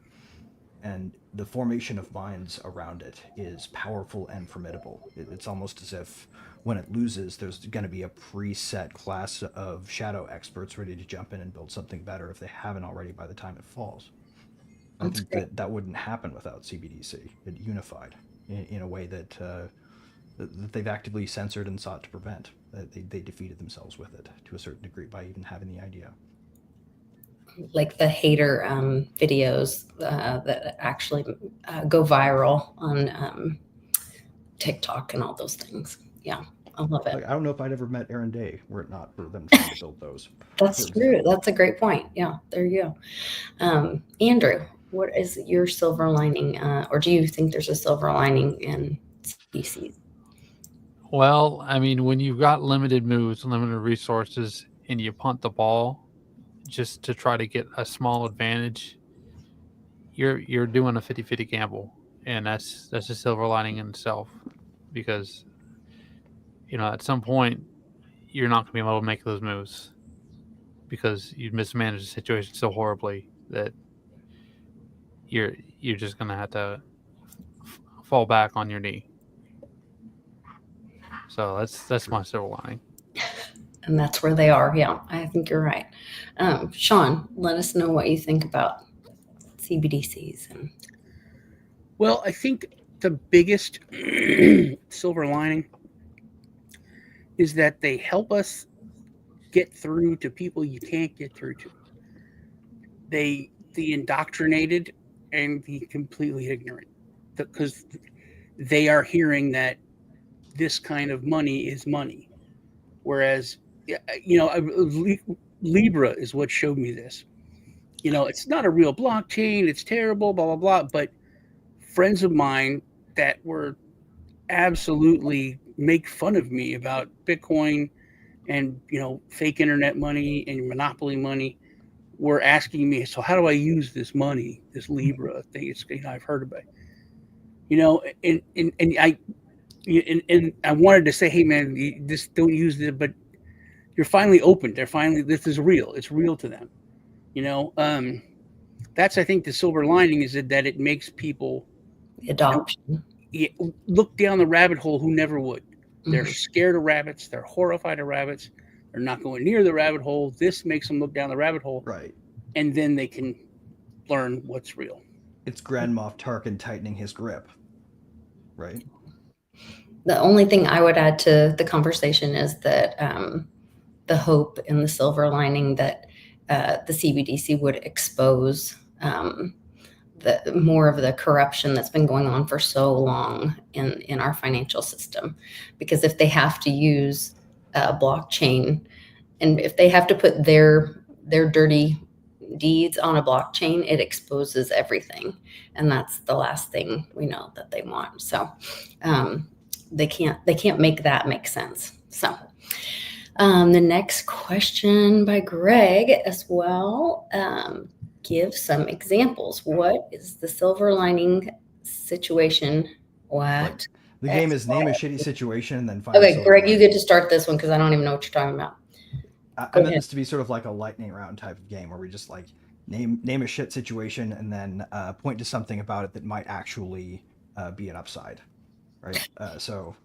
And the formation of minds around it is powerful and formidable. It's almost as if when it loses, there's going to be a preset class of shadow experts ready to jump in and build something better if they haven't already by the time it falls. I think that wouldn't happen without CBDC. It unified in a way that they've actively censored and sought to prevent. They defeated themselves with it to a certain degree by even having the idea. Like the hater videos that actually go viral on TikTok and all those things. Yeah, I love it. Like, I don't know if I'd ever met Aaron Day were it not for them trying to build those. That's true. That's a great point. Yeah, there you go. Andrew, what is your silver lining, or do you think there's a silver lining in CBDCs? Well, I mean, when you've got limited moves, limited resources, and you punt the ball just to try to get a small advantage, you're doing a 50-50 gamble, and that's a silver lining in itself, because at some point you're not going to be able to make those moves because you mismanaged the situation so horribly that you're just going to have to fall back on your knee. So that's my silver lining. And that's where they are. Yeah, I think you're right. Sean, let us know what you think about CBDCs. Well, I think the biggest silver lining is that they help us get through to people you can't get through to. The indoctrinated and the completely ignorant, because they are hearing that this kind of money is money, whereas Libra is what showed me this. It's not a real blockchain. It's terrible, blah, blah, blah. But friends of mine that were absolutely make fun of me about Bitcoin and, fake internet money and monopoly money were asking me, so how do I use this money, this Libra thing? It's, I've heard about it. And I wanted to say, hey man, just don't use it, but you're finally open. This is real. It's real to them. that's, I think, the silver lining is that it makes people adoption look down the rabbit hole who never would. They're scared of rabbits. They're horrified of rabbits. They're not going near the rabbit hole. This makes them look down the rabbit hole. Right. And then they can learn what's real. It's Grand Moff Tarkin tightening his grip. Right. The only thing I would add to the conversation is that the hope and the silver lining that the CBDC would expose more of the corruption that's been going on for so long in our financial system. Because if they have to use blockchain, and if they have to put their dirty deeds on a blockchain, it exposes everything, and that's the last thing we know that they want. So they can't make that make sense. So the next question by Greg as well. Give some examples. What is the silver lining situation? What? The game is name a shitty situation and then find. Okay, Greg, you get to start this one because I don't even know what you're talking about. I meant this to be sort of like a lightning round type of game where we just like name a shit situation and then point to something about it that might actually be an upside, right? So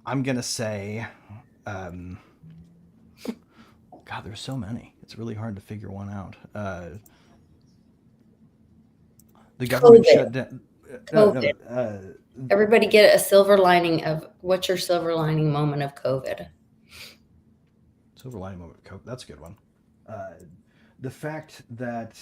I'm gonna say, God, there's so many. It's really hard to figure one out. The government shut down. COVID. Everybody get a silver lining of what's your silver lining moment of COVID? Silver lining moment of COVID. That's a good one. The fact that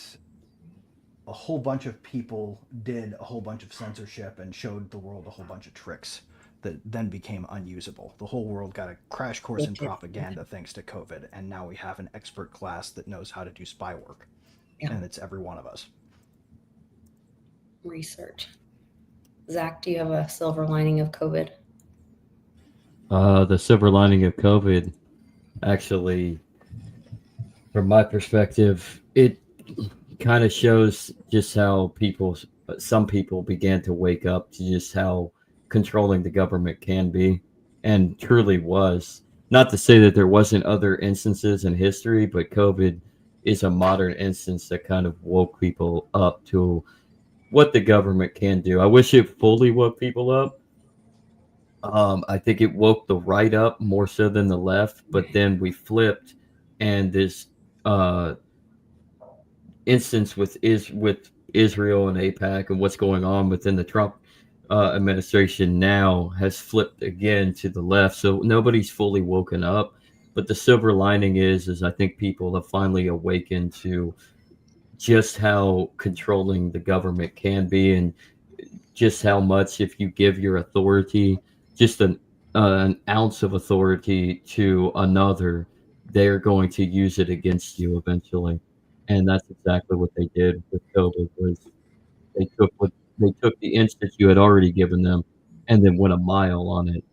a whole bunch of people did a whole bunch of censorship and showed the world a whole bunch of tricks that then became unusable. The whole world got a crash course in propaganda thanks to COVID, and now we have an expert class that knows how to do spy work, and it's every one of us. Research. Zach, do you have a silver lining of COVID? The silver lining of COVID, actually, from my perspective, it kind of shows just how some people began to wake up to just how controlling the government can be, and truly was. Not to say that there wasn't other instances in history, but COVID is a modern instance that kind of woke people up to what the government can do. I wish it fully woke people up. I think it woke the right up more so than the left, but then we flipped, and this instance with Israel and AIPAC and what's going on within the Trump administration now has flipped again to the left. So nobody's fully woken up, but the silver lining is I think people have finally awakened to just how controlling the government can be, and just how much, if you give your authority, just an ounce of authority to another, they're going to use it against you eventually. And that's exactly what they did with COVID. Was they took the inch that you had already given them and then went a mile on it.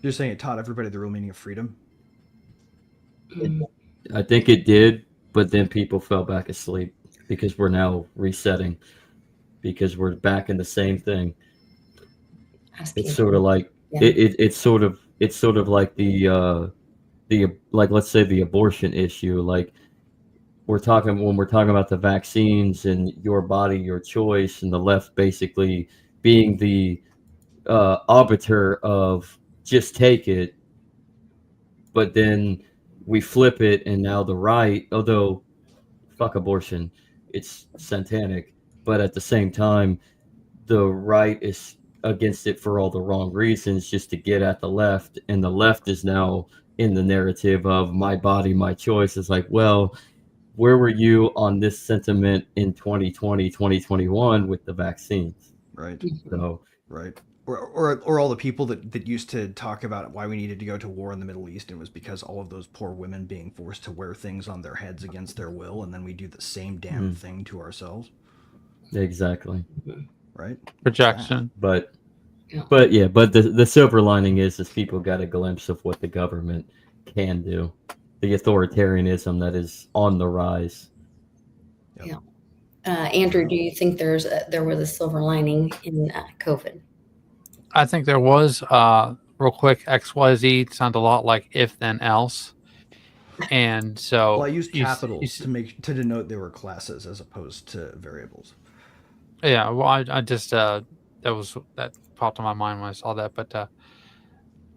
You're saying it taught everybody the real meaning of freedom? I think it did, but then people fell back asleep because we're now resetting, because we're back in the same thing. It's sort of like it's sort of like the like, let's say, the abortion issue. Like when we're talking about the vaccines and your body, your choice, and the left basically being the arbiter of just take it, but then we flip it, and now the right, although fuck abortion, it's satanic, but at the same time, the right is against it for all the wrong reasons, just to get at the left, and the left is now in the narrative of my body, my choice. Is like, well, where were you on this sentiment in 2020, 2021 with the vaccines? Right. So, right. Or all the people that used to talk about why we needed to go to war in the Middle East, and it was because all of those poor women being forced to wear things on their heads against their will, and then we do the same damn thing to ourselves. Exactly. Right. Projection. But the silver lining is people got a glimpse of what the government can do, the authoritarianism that is on the rise. Yep. Andrew, do you think there was a silver lining in COVID? I think there was. Real quick, XYZ sounds a lot like if then else. And so, well, I used capitals to denote they were classes as opposed to variables. Yeah, well, I just that popped in my mind when I saw that. But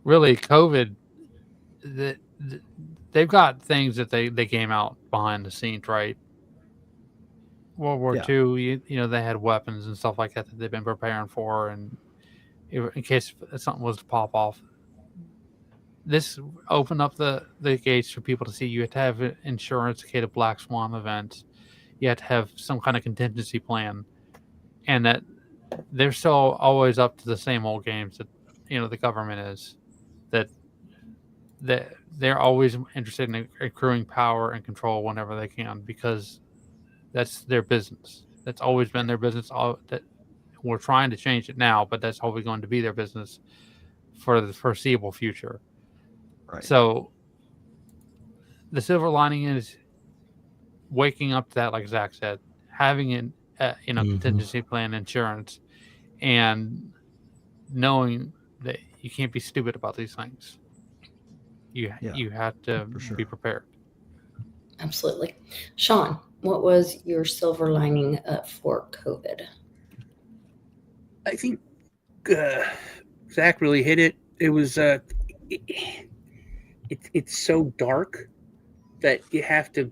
really, COVID, they've got things that they came out behind the scenes, right? World War II, you know, they had weapons and stuff like that that they've been preparing for, and in case something was to pop off. This opened up the gates for people to see. You have to have insurance in case of black swan events. You have to have some kind of contingency plan, and that they're still always up to the same old games that, you know, the government is. That they're always interested in accruing power and control whenever they can, because that's their business. That's always been their business. That we're trying to change it now, but that's always going to be their business for the foreseeable future. Right. So the silver lining is waking up to that, like Zach said, having an contingency plan, insurance, and knowing that you can't be stupid about these things. You have to be prepared. Absolutely. Sean, what was your silver lining for COVID? I think Zach really hit it. It was it's so dark that you have to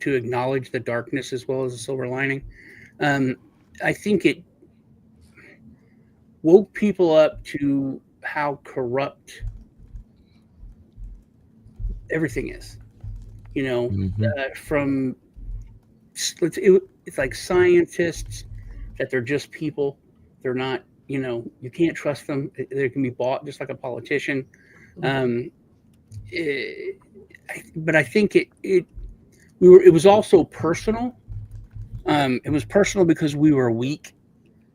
acknowledge the darkness as well as the silver lining. I think it woke people up to how corrupt everything is. You know, from it's like scientists, that they're just people. They're not, you know, you can't trust them. They can be bought just like a politician. But I think it was also personal. It was personal because we were weak.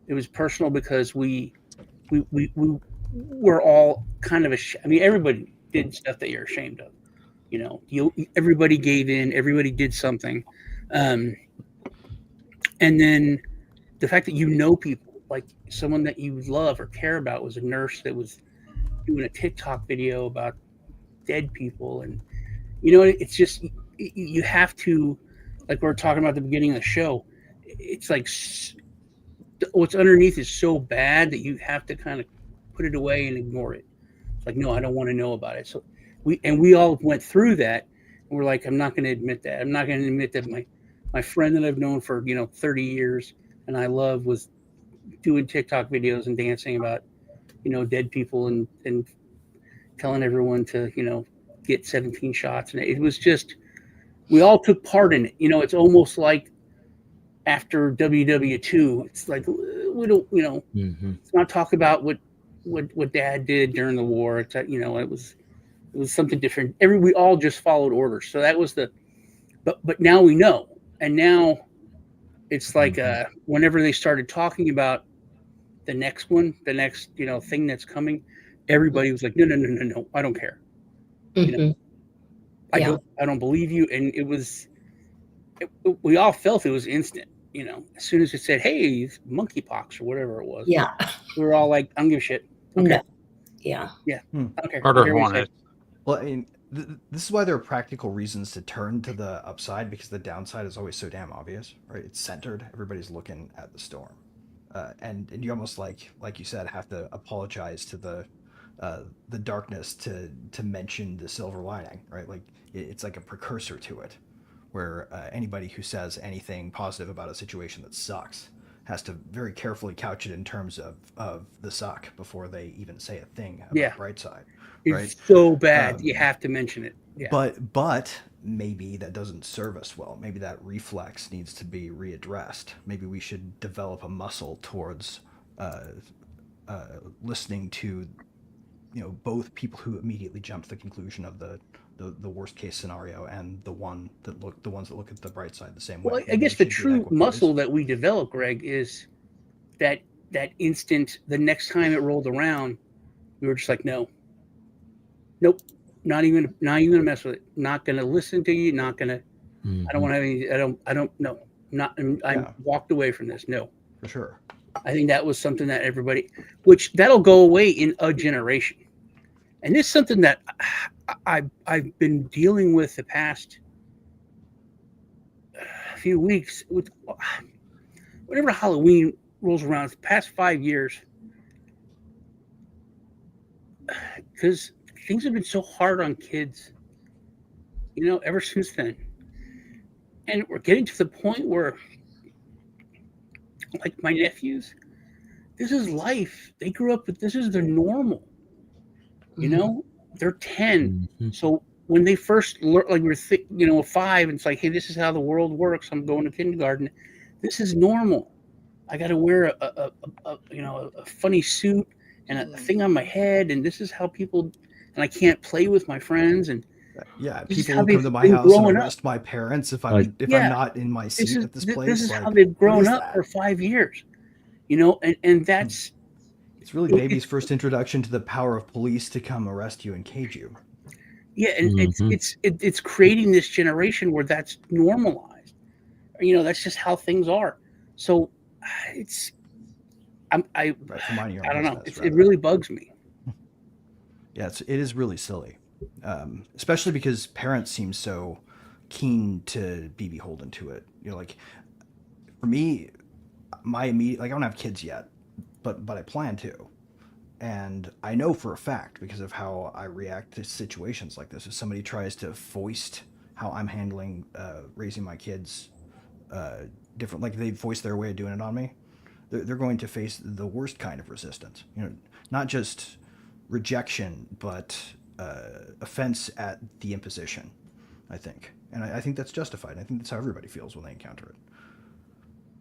It was personal because we were all kind of I mean, everybody did stuff that you're ashamed of. You know, everybody gave in. Everybody did something, and then the fact that, you know, people, like someone that you love or care about was a nurse that was doing a TikTok video about dead people, and you know, it's just, you have to, like we were talking about at the beginning of the show. It's like what's underneath is so bad that you have to kind of put it away and ignore it. It's like, no, I don't want to know about it. So we all went through that, and we're like, I'm not going to admit that. I'm not going to admit that my friend that I've known for, you know, 30 years and I love was doing TikTok videos and dancing about, you know, dead people and telling everyone to, you know, get 17 shots. And it was just, we all took part in it. You know, it's almost like after WW2, it's like, we don't, you know, let's not talk about what Dad did during the war. It's, you know, it was something different. We all just followed orders. So that was but now we know. And now it's like, whenever they started talking about the next, you know, thing that's coming, everybody was like, no, I don't care. You know, I don't believe you. And we all felt it was instant. You know, as soon as it said, hey, monkeypox or whatever it was, we were all like, I don't give a shit. Okay. No. Yeah. Okay. Well, I mean, this is why there are practical reasons to turn to the upside, because the downside is always so damn obvious, right? It's centered. Everybody's looking at the storm, and you almost, like you said, have to apologize to the darkness to mention the silver lining, right? Like it's like a precursor to it, where anybody who says anything positive about a situation that sucks has to very carefully couch it in terms of the suck before they even say a thing about the bright side. Right? It's so bad, you have to mention it. Yeah. But maybe that doesn't serve us well. Maybe that reflex needs to be readdressed. Maybe we should develop a muscle towards listening to, you know, both people who immediately jump to the conclusion of the worst case scenario and the ones that look at the bright side the same way. Well, I guess the true muscle that we develop, Greg, is that instant. The next time it rolled around, we were just like, nope, not even gonna mess with it. Not gonna listen to you. Not gonna. I don't want to have any. I don't know. Not. I walked away from this. No, for sure. I think that was something that everybody, which that'll go away in a generation. And this is something that I've been dealing with the past few weeks with whenever Halloween rolls around, the past 5 years, because things have been so hard on kids, ever since then. And we're getting to the point where, like my nephews, this is life. They grew up with this is their normal. They're 10. Mm-hmm. So when they first learn, like we're 5, and it's like, hey, this is how the world works. I'm going to kindergarten. This is normal. I got to wear a funny suit and a thing on my head, and this is how people. And I can't play with my friends, and people will come to my house and arrest my parents if I'm not in my seat at this place. This is how they've grown up for 5 years, and that's. It's really baby's first introduction to the power of police to come arrest you and cage you. Yeah, and it's creating this generation where that's normalized. That's just how things are. So I don't know. It really bugs me. Yeah, it is really silly, especially because parents seem so keen to be beholden to it. Like for me, my immediate I don't have kids yet, but I plan to, and I know for a fact because of how I react to situations like this. If somebody tries to foist how I'm handling raising my kids different, like they voice their way of doing it on me, they're going to face the worst kind of resistance. Not just rejection, but offense at the imposition, I think. And I think that's justified. I think that's how everybody feels when they encounter it.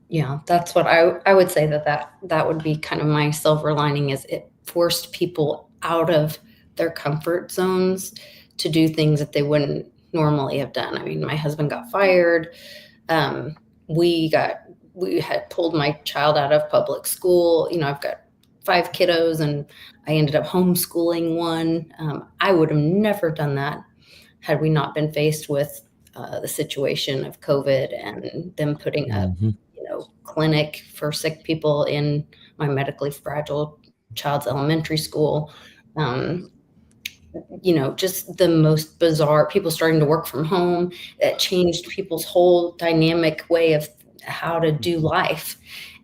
Yeah, that's what I would say that would be kind of my silver lining, is it forced people out of their comfort zones to do things that they wouldn't normally have done. I mean, my husband got fired. We had pulled my child out of public school. I've got 5 kiddos, and I ended up homeschooling one. I would have never done that had we not been faced with the situation of COVID and them putting up, clinic for sick people in my medically fragile child's elementary school. Just the most bizarre, people starting to work from home. That changed people's whole dynamic way of how to do life.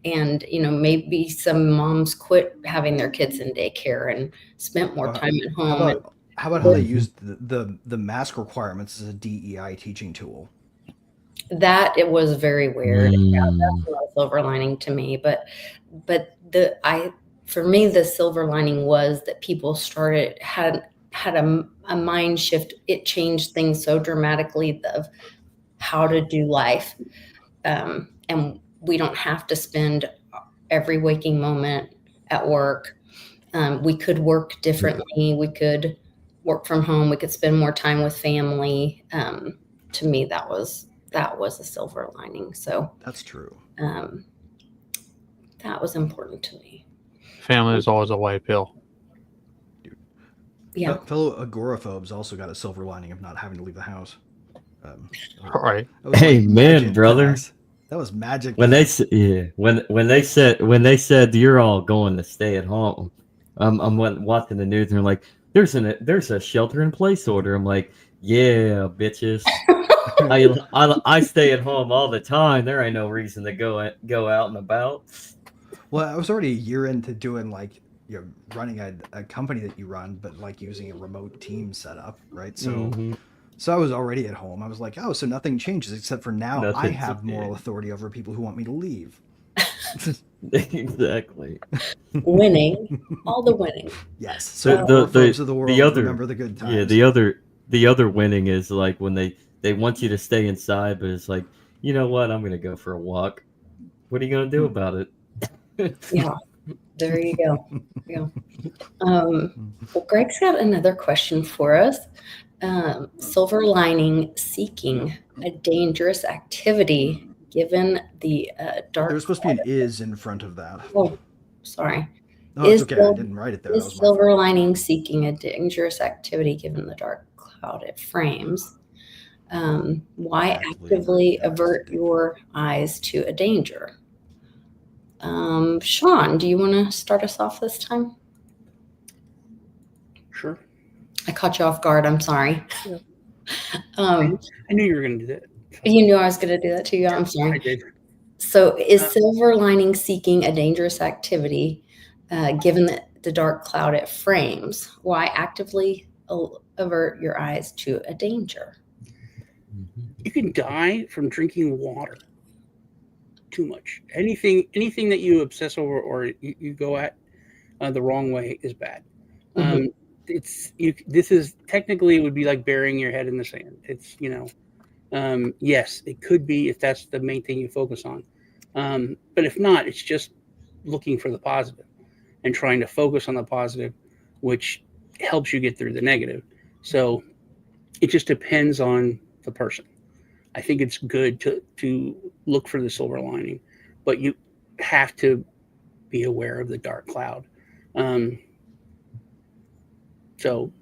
And, maybe some moms quit having their kids in daycare and spent more time at home. How about how they used the mask requirements as a DEI teaching tool? That it was very weird. Yeah, that's not a silver lining to me. But for me, the silver lining was that people had a mind shift. It changed things so dramatically of how to do life. And we don't have to spend every waking moment at work. We could work differently. We could work from home. We could spend more time with family. To me, that was a silver lining. So that's true. That was important to me. Family is always a white pill. Yeah. Fellow agoraphobes also got a silver lining of not having to leave the house. All right. Hey, man, brother. That was magic. When they said you're all going to stay at home, I'm watching the news and they're like, there's a shelter in place order. I'm like, yeah, bitches. I stay at home all the time. There ain't no reason to go out and about. Well, I was already a year into doing running a company that you run, but using a remote team setup, right? So. So I was already at home. I was like, oh, so nothing changes except for now I have moral authority over people who want me to leave. Exactly. Winning. All the winning. Yes. So the world remember the good times. Yeah, the other winning is like when they want you to stay inside, but it's like, you know what? I'm going to go for a walk. What are you going to do about it? Yeah. There you go. Yeah. Well, Greg's got another question for us. Silver lining, seeking a dangerous activity given the dark. There's supposed to be an "is" in front of that. Oh, sorry. No, it's okay. I didn't write it there. Is silver lining seeking a dangerous activity given the dark cloud it frames? Why actively avert your eyes to a danger? Sean, do you want to start us off this time? Sure. I caught you off guard. I'm sorry. Yeah. I knew you were going to do that. You knew I was going to do that to you. I'm sorry. I did. So is silver lining seeking a dangerous activity, given that the dark cloud it frames? Why actively avert your eyes to a danger? You can die from drinking water too much. Anything that you obsess over or you go at the wrong way is bad. This is technically, it would be like burying your head in the sand. It's, yes, it could be if that's the main thing you focus on. But if not, it's just looking for the positive and trying to focus on the positive, which helps you get through the negative. So it just depends on the person. I think it's good to look for the silver lining, but you have to be aware of the dark cloud. So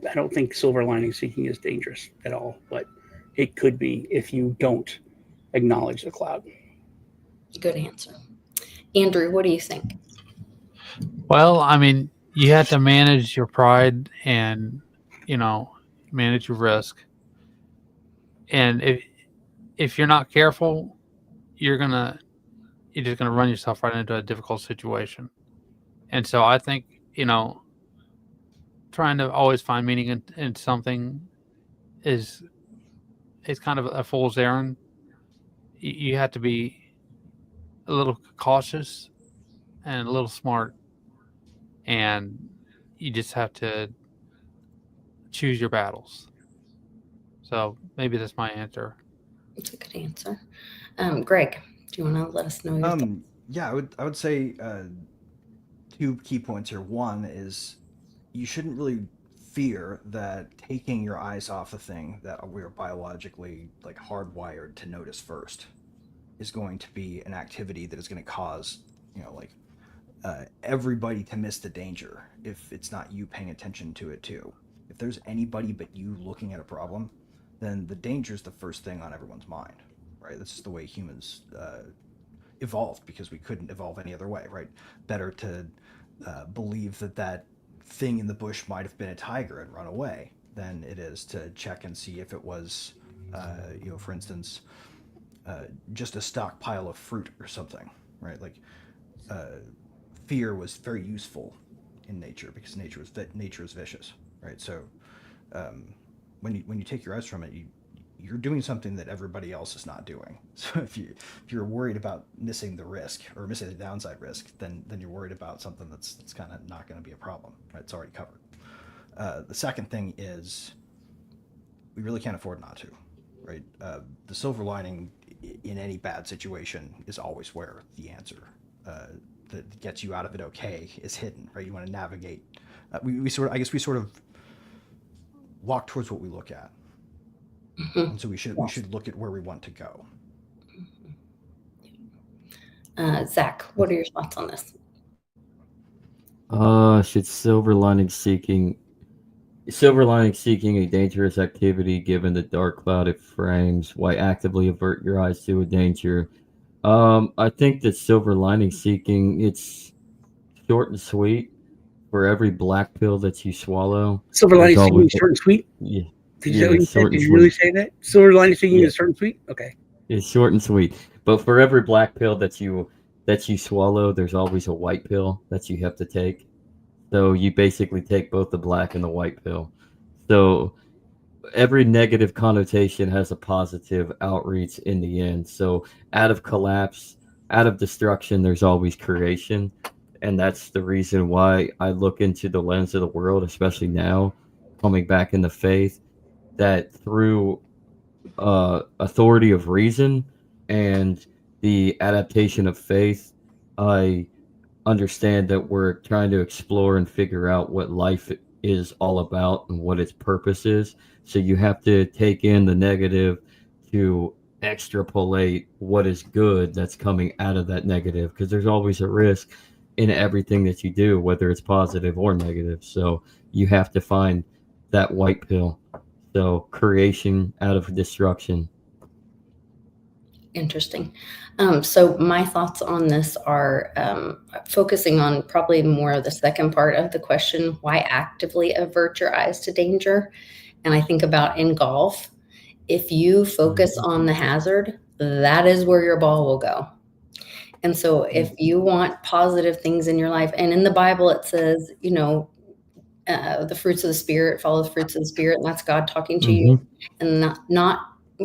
I don't think silver lining seeking is dangerous at all, but it could be if you don't acknowledge the cloud. Good answer. Andrew, what do you think? Well, I mean, you have to manage your pride and, manage your risk. And if you're not careful, you're just gonna run yourself right into a difficult situation. And so I think, trying to always find meaning in something is kind of a fool's errand. You have to be a little cautious and a little smart, and you just have to choose your battles. So maybe that's my answer. It's a good answer. Greg, do you want to let us know your thoughts? Yeah, I would say 2 key points here. One is you shouldn't really fear that taking your eyes off a thing that we're biologically hardwired to notice first is going to be an activity that is going to cause everybody to miss the danger if it's not you paying attention to it too. If there's anybody but you looking at a problem, then the danger is the first thing on everyone's mind, right? That's just the way humans evolved, because we couldn't evolve any other way, right? Better to believe that thing in the bush might have been a tiger and run away than it is to check and see if it was, for instance, just a stockpile of fruit or something, right? Fear was very useful in nature because nature is vicious, right? So when you take your eyes from it, you're doing something that everybody else is not doing. So if you're worried about missing the risk or missing the downside risk, then you're worried about something that's kind of not going to be a problem, right? It's already covered. The second thing is we really can't afford not to, right? The silver lining in any bad situation is always where the answer that gets you out of it okay is hidden, right? You want to navigate. We sort of walk towards what we look at. And so we should look at where we want to go. Zach, what are your thoughts on this? Should silver lining seeking a dangerous activity given the dark cloud it frames? Why actively avert your eyes to a danger? I think that silver lining seeking, it's short and sweet. For every black pill that you swallow, silver lining seeking is short and sweet. Yeah. Did you really say that? Silver lining seeking is short and sweet? Okay. It's short and sweet. But for every black pill that you swallow, there's always a white pill that you have to take. So you basically take both the black and the white pill. So every negative connotation has a positive outreach in the end. So out of collapse, out of destruction, there's always creation. And that's the reason why I look into the lens of the world, especially now, coming back into faith, that through authority of reason and the adaptation of faith, I understand that we're trying to explore and figure out what life is all about and what its purpose is. So you have to take in the negative to extrapolate what is good that's coming out of that negative, because there's always a risk in everything that you do, whether it's positive or negative. So you have to find that white pill. So creation out of destruction. Interesting. So my thoughts on this are focusing on probably more of the second part of the question, why actively avert your eyes to danger? And I think about in golf, if you focus on the hazard, that is where your ball will go. And so if you want positive things in your life, and in the Bible it says, the fruits of the Spirit, follow the fruits of the Spirit, and that's God talking to you, and not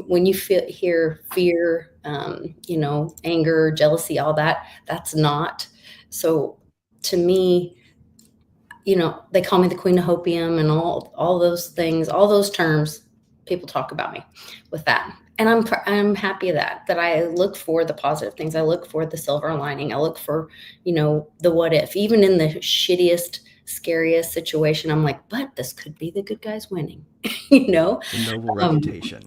when you hear fear, anger, jealousy, all that, that's not. So to me, they call me the Queen of Hopium and all those things, all those terms, people talk about me with that. And I'm happy that I look for the positive things. I look for the silver lining. I look for, the what if, even in the shittiest, scariest situation, I'm like, but this could be the good guys winning, The noble reputation.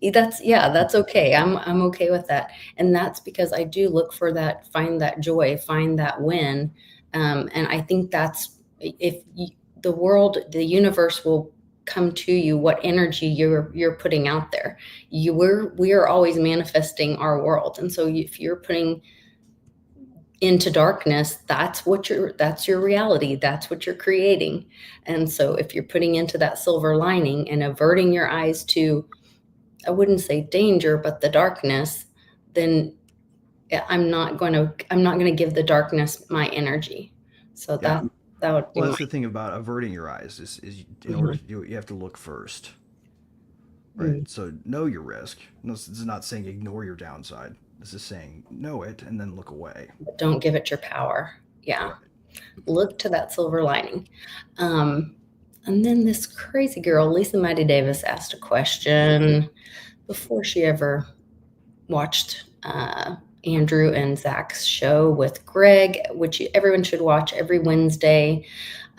That's okay. I'm okay with that. And that's because I do look for that, find that joy, find that win. And I think that's, the universe will come to you, what energy you're putting out there. We are always manifesting our world. And so if you're putting into darkness, that's your reality. That's what you're creating. And so if you're putting into that silver lining and averting your eyes to, I wouldn't say danger, but the darkness, then I'm not going to give the darkness my energy. So that would be that's the thing about averting your eyes is in order to do it, you have to look first. Right. So know your risk. This is not saying ignore your downside. This is saying know it and then look away. But don't give it your power. Yeah. Right. Look to that silver lining. And then this crazy girl, Lisa Mighty Davis, asked a question before she ever watched Andrew and Zach's show with Greg, which everyone should watch every Wednesday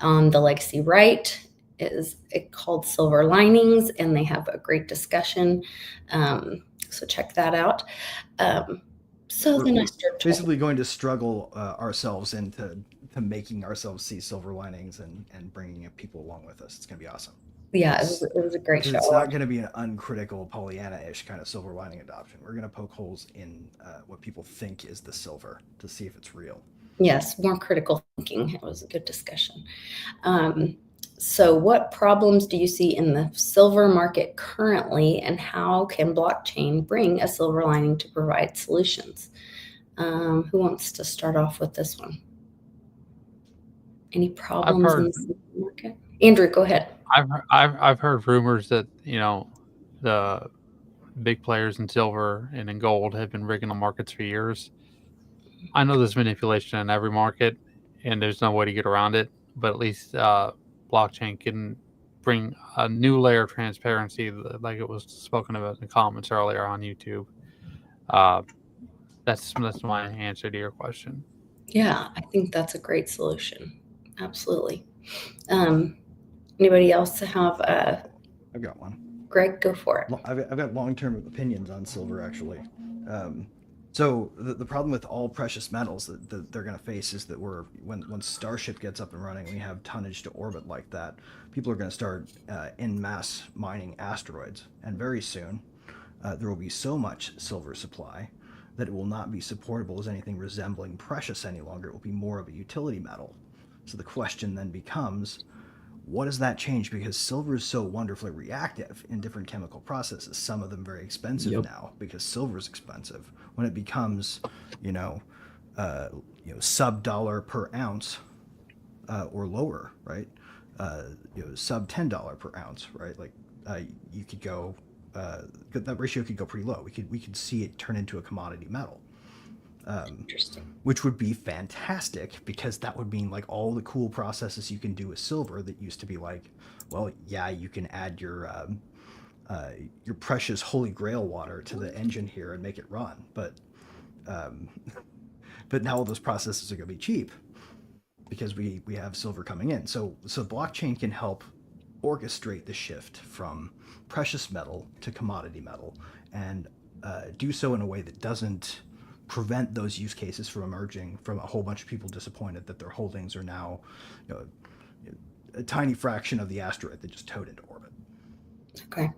on the Legacy Right. Is it called Silver Linings, and they have a great discussion. So check that out. So then I started basically going to struggle ourselves into making ourselves see silver linings and bringing people along with us. It's going to be awesome. Yeah, it was a great show. It's not going to be an uncritical Pollyanna-ish kind of silver lining adoption. We're going to poke holes in what people think is the silver to see if it's real. Yes, more critical thinking. It was a good discussion. So what problems do you see in the silver market currently, and how can blockchain bring a silver lining to provide solutions? Who wants to start off with this one? Any problems in the silver market? Andrew, go ahead. I've heard rumors that the big players in silver and in gold have been rigging the markets for years. I know there's manipulation in every market, and there's no way to get around it. But at least blockchain can bring a new layer of transparency, like it was spoken about in the comments earlier on YouTube. That's my answer to your question. Yeah, I think that's a great solution. Absolutely. Anybody else have I've got one. Greg, go for it. I've got long-term opinions on silver, actually. So the problem with all precious metals that they're going to face is that when Starship gets up and running, we have tonnage to orbit like that, people are going to start en masse mining asteroids. And very soon, there will be so much silver supply that it will not be supportable as anything resembling precious any longer. It will be more of a utility metal. So the question then becomes, what does that change? Because silver is so wonderfully reactive in different chemical processes, some of them very expensive now because silver is expensive. When it becomes, sub $1 per ounce or lower, right? Sub $10 per ounce, right? Like you could go, that ratio could go pretty low. We could see it turn into a commodity metal. Interesting. Which would be fantastic, because that would mean like all the cool processes you can do with silver that used to be like, well, yeah, you can add your precious holy grail water to the engine here and make it run, but now all those processes are going to be cheap because we have silver coming in. So blockchain can help orchestrate the shift from precious metal to commodity metal, and do so in a way that doesn't prevent those use cases from emerging from a whole bunch of people disappointed that their holdings are now a tiny fraction of the asteroid that just towed into orbit. Okay,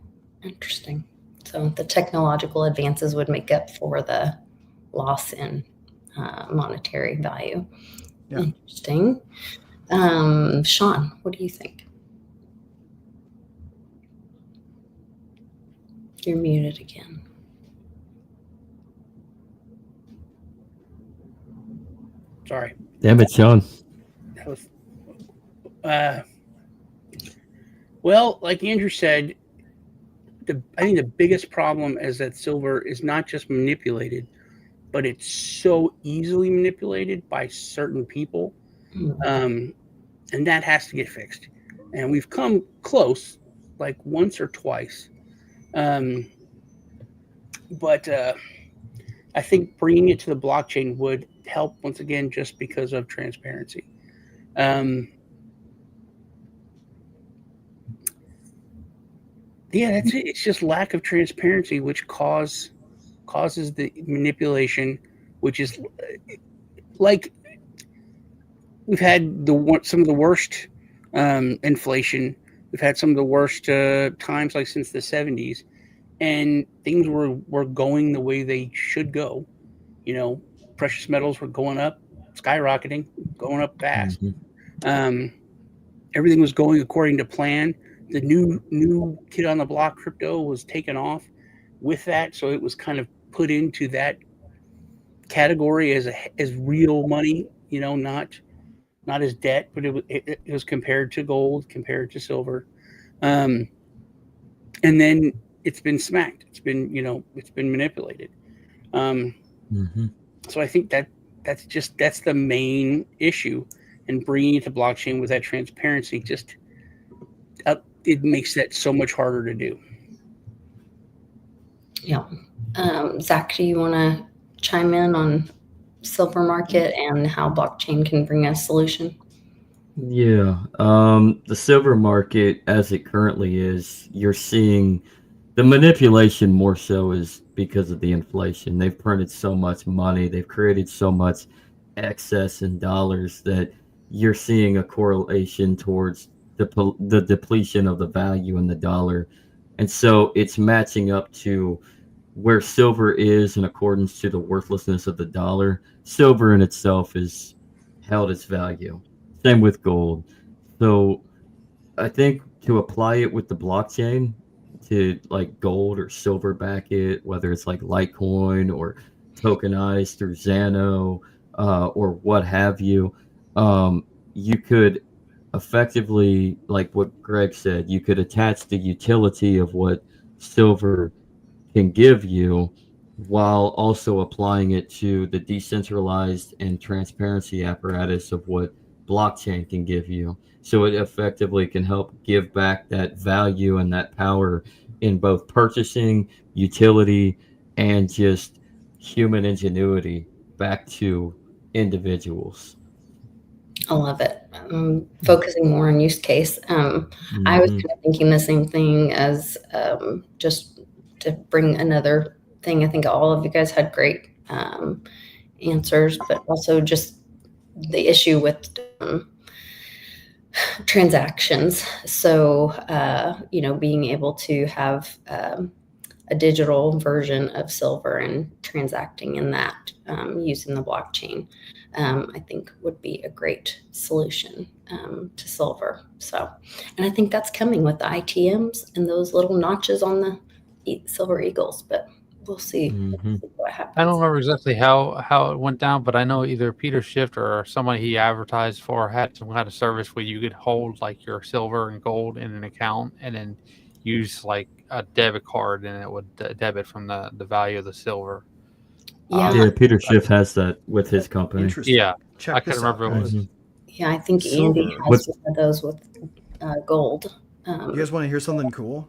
interesting. So the technological advances would make up for the loss in monetary value. Yeah. Interesting. Sean, what do you think? You're muted again. Sorry. Damn it, Sean. That was, well, like Andrew said, I think the biggest problem is that silver is not just manipulated, but it's so easily manipulated by certain people. And that has to get fixed. And we've come close, like once or twice. But I think bringing it to the blockchain would help once again, just because of transparency. Yeah, that's it. It's just lack of transparency, which causes the manipulation, which is like we've had some of the worst inflation. We've had some of the worst times, like since the 70s, and things were going the way they should go. You know, precious metals were going up, skyrocketing, going up fast. Mm-hmm. Everything was going according to plan. The new kid on the block, crypto, was taken off with that, so it was kind of put into that category as real money. You know, not as debt, but it was compared to gold, compared to silver, and then it's been smacked. It's been manipulated. Mm-hmm. So I think that's the main issue, and bringing it to blockchain with that transparency just it makes that so much harder to do. Yeah. Zach, do you want to chime in on silver market and how blockchain can bring a solution? Yeah. The silver market, as it currently is, you're seeing the manipulation more so is because of the inflation. They've printed so much money. They've created so much excess in dollars that you're seeing a correlation towards the depletion of the value in the dollar. And so it's matching up to where silver is in accordance to the worthlessness of the dollar. Silver in itself is held its value. Same with gold. So I think to apply it with the blockchain to like gold or silver back it, whether it's like Litecoin or tokenized through Xano or what have you, you could effectively, like what Greg said, you could attach the utility of what silver can give you while also applying it to the decentralized and transparency apparatus of what blockchain can give you. So it effectively can help give back that value and that power in both purchasing, utility, and just human ingenuity back to individuals. I love it. Focusing more on use case. I was kind of thinking the same thing as just to bring another thing. I think all of you guys had great answers, but also just the issue with transactions. So, being able to have a digital version of silver and transacting in that using the blockchain, I think would be a great solution to silver. So, and I think that's coming with the ITMs and those little notches on the silver eagles, but we'll see, what happens. I don't remember exactly how it went down, but I know either Peter Schiff or somebody he advertised for had some kind of service where you could hold like your silver and gold in an account and then use like a debit card and it would debit from the value of the silver. Yeah, Peter Schiff has that with his company. Interesting. Yeah, Check I can't remember what it was. Yeah, I think Silver. Andy has one of those with gold. You guys want to hear something cool?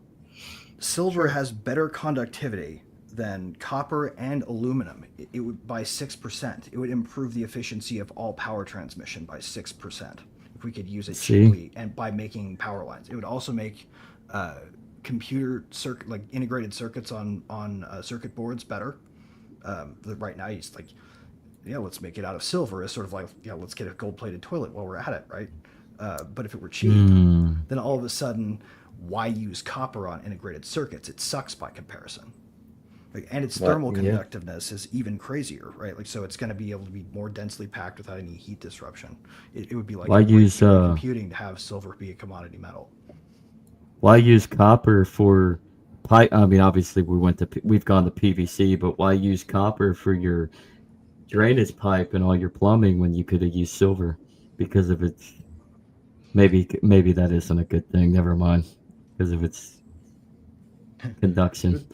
Silver has better conductivity than copper and aluminum. It would by 6%. It would improve the efficiency of all power transmission by 6% if we could use it cheaply and by making power lines. It would also make computer integrated circuits on circuit boards better. Right now, it's like, let's make it out of silver. It's sort of like, let's get a gold-plated toilet while we're at it, right? But if it were cheap, then all of a sudden why use copper on integrated circuits? It sucks by comparison. And its thermal conductiveness is even crazier, right? Like, so it's going to be able to be more densely packed without any heat disruption. It would be like computing to have silver be a commodity metal. Why use copper for pipe? I mean, obviously we've gone to PVC, but why use copper for your drainage pipe and all your plumbing when you could have used silver? Because of its maybe that isn't a good thing. Never mind, because of its conduction.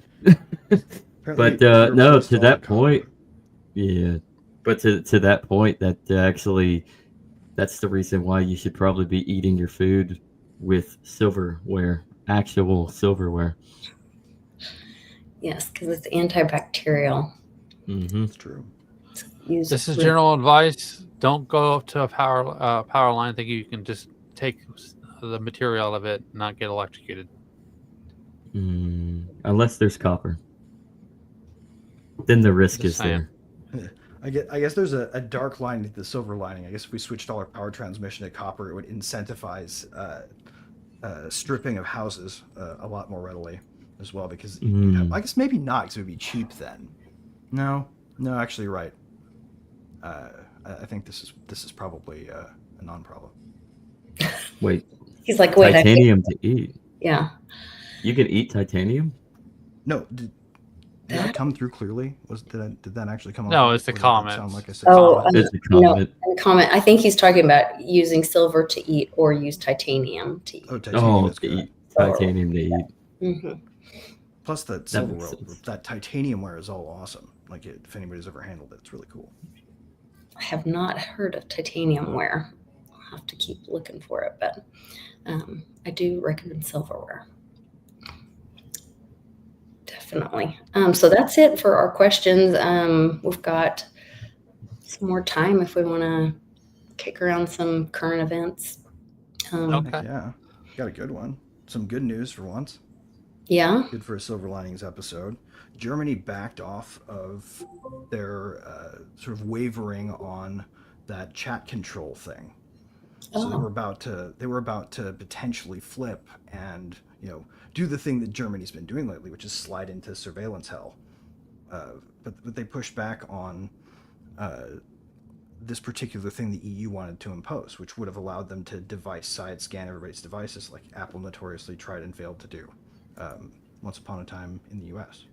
But no, to that point, but to that point, that actually, that's the reason why you should probably be eating your food with silverware, actual silverware. Yes, because it's antibacterial. Mm-hmm. It's true. This is general advice. Don't go up to a power line thinking you can just take the material of it and not get electrocuted. Unless there's copper. Then the risk is there. I guess there's a dark line to the silver lining. I guess if we switched all our power transmission to copper, it would incentivize stripping of houses a lot more readily as well. Because I guess maybe not, because it would be cheap then. No, actually, you're right. I think this is probably a non-problem. Wait. He's like, wait, titanium to eat. Yeah. You can eat titanium? No. Did that come through clearly? Did that actually come? No, it's the comment. Sound like I said it's the comment. No, comment. I think he's talking about using silver to eat or use titanium to eat. Oh, titanium is to good. eat. Titanium to eat. Mm-hmm. Plus that silverware, that titanium ware is all awesome. Like if anybody's ever handled it, it's really cool. I have not heard of titanium ware. I'll have to keep looking for it, but I do recommend silverware. Definitely. So that's it for our questions. We've got some more time if we want to kick around some current events. Okay. Yeah, got a good one. Some good news for once. Yeah. Good for a Silver Linings episode. Germany backed off of their sort of wavering on that chat control thing. So they were about to potentially flip and do the thing that Germany's been doing lately, which is slide into surveillance hell. But they pushed back on this particular thing the EU wanted to impose, which would have allowed them to device side scan everybody's devices, like Apple notoriously tried and failed to do once upon a time in the US.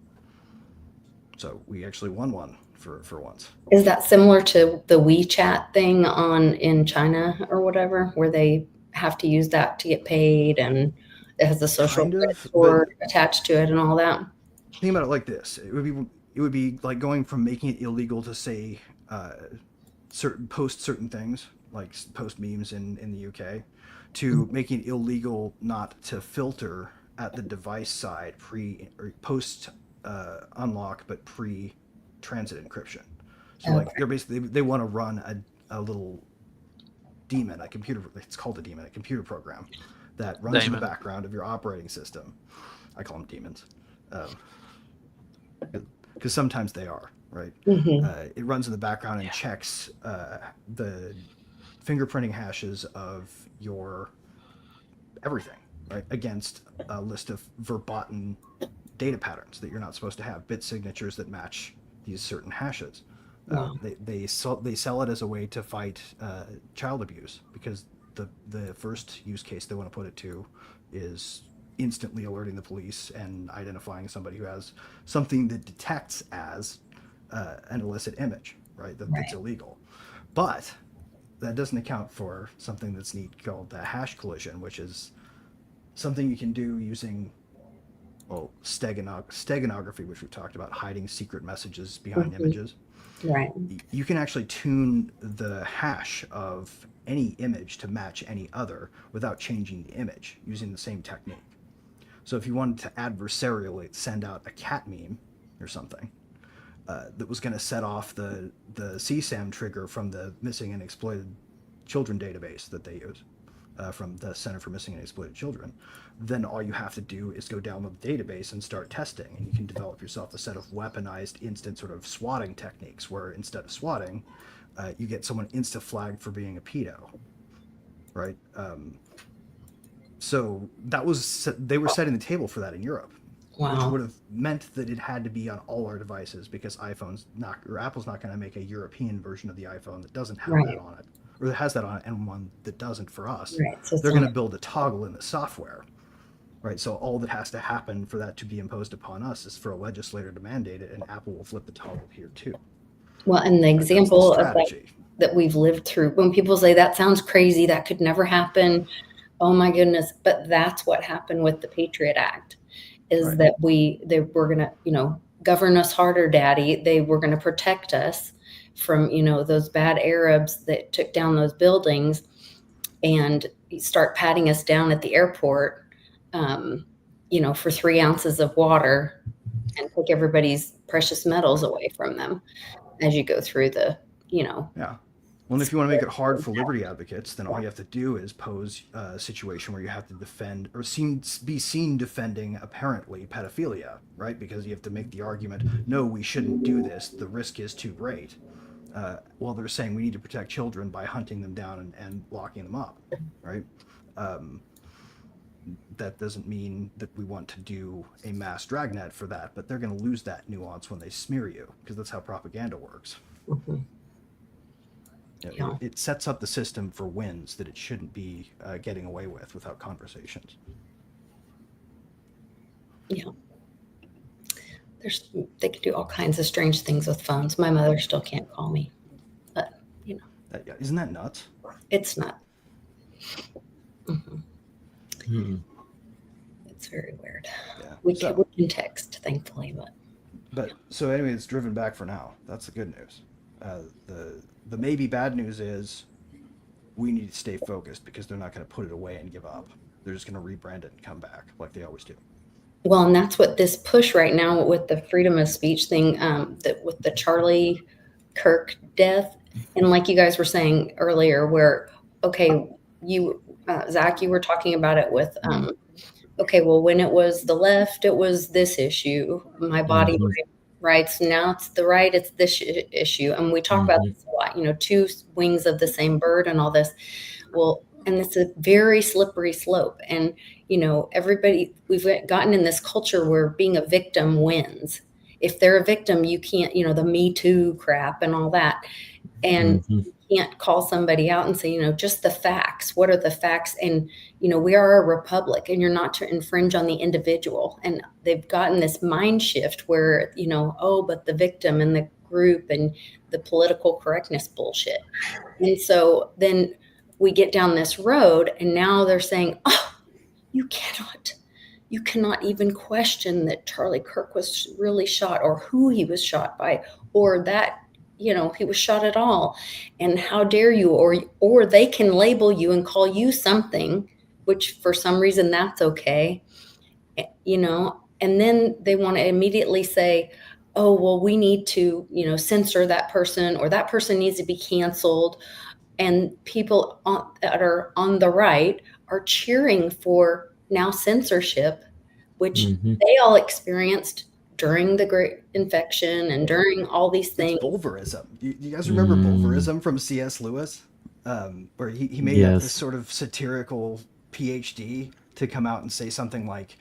So we actually won one for once. Is that similar to the WeChat thing in China or whatever, where they have to use that to get paid and it has a social score attached to it and all that? Think about it like this: it would be like going from making it illegal to say post certain things, like post memes in the UK, to making it illegal not to filter at the device side post unlock but pre-transit encryption. So like they're basically they want to run a little daemon, it's called a daemon, a computer program that runs in the background of your operating system. I call them demons because sometimes they are, right? Mm-hmm. It runs in the background and checks the fingerprinting hashes of your everything, right, against a list of verboten data patterns that you're not supposed to have, bit signatures that match these certain hashes. Wow. They sell it as a way to fight child abuse, because the first use case they want to put it to is instantly alerting the police and identifying somebody who has something that detects as an illicit image, right? That's illegal. But that doesn't account for something that's neat called hash collision, which is something you can do using steganography, which we've talked about, hiding secret messages behind images. Right. You can actually tune the hash of any image to match any other without changing the image using the same technique. So if you wanted to adversarially send out a cat meme or something that was going to set off the CSAM trigger from the missing and exploited children database that they use from the Center for Missing and Exploited Children, then all you have to do is go download the database and start testing, and you can develop yourself a set of weaponized instant sort of swatting techniques where instead of swatting, you get someone insta-flagged for being a pedo, right? So they were setting the table for that in Europe. Wow. Which would have meant that it had to be on all our devices, because Apple's not going to make a European version of the iPhone that doesn't have that on it, or that has that on it, and one that doesn't for us. Right. So they're going to build a toggle in the software, right? So all that has to happen for that to be imposed upon us is for a legislator to mandate it, and Apple will flip the toggle here too. Well, and the example of that we've lived through, when people say that sounds crazy, that could never happen, oh my goodness, but that's what happened with the Patriot Act. Is that they were going to, govern us harder, daddy. They were going to protect us from, those bad Arabs that took down those buildings and start patting us down at the airport, for 3 ounces of water and take everybody's precious metals away from them as you go through the, Yeah. Well, if you want to make it hard for liberty advocates, then all you have to do is pose a situation where you have to defend or be seen defending apparently pedophilia, right? Because you have to make the argument, no, we shouldn't do this. The risk is too great. Well, they're saying we need to protect children by hunting them down and locking them up, right? That doesn't mean that we want to do a mass dragnet for that, but they're going to lose that nuance when they smear you, because that's how propaganda works. Mm-hmm. It sets up the system for wins that it shouldn't be getting away with without conversations. Yeah. They can do all kinds of strange things with phones. My mother still can't call me, but Isn't that nuts? It's not. Mm-hmm. It's very weird. Yeah. We can text, thankfully, but so anyway, it's driven back for now. That's the good news. The maybe bad news is we need to stay focused, because they're not going to put it away and give up. They're just going to rebrand it and come back like they always do. Well, and that's what this push right now with the freedom of speech thing, that with the Charlie Kirk death, and like you guys were saying earlier, where Zach, you were talking about it with well, when it was the left, it was this issue, my body, my rights. Now it's the right, it's this issue, and we talk about this a lot. 2 wings of the same bird, and all this. Well, and it's a very slippery slope, and we've gotten in this culture where being a victim wins. If they're a victim, you can't, the Me Too crap and all that, and you can't call somebody out and say, just the facts. What are the facts? And we are a republic, and you're not to infringe on the individual. And they've gotten this mind shift where, but the victim and the group and the political correctness bullshit. And so then we get down this road, and now they're saying, oh, you cannot even question that Charlie Kirk was really shot, or who he was shot by, or that, he was shot at all. And how dare you, or they can label you and call you something, which for some reason that's okay, and then they want to immediately say, oh, well, we need to, censor that person, or that person needs to be canceled. And people that are on the right are cheering for now censorship, which they all experienced during the Great Infection and during all these things. It's Bulverism. You guys remember Bulverism from C.S. Lewis? Where he made up this sort of satirical PhD to come out and say something like,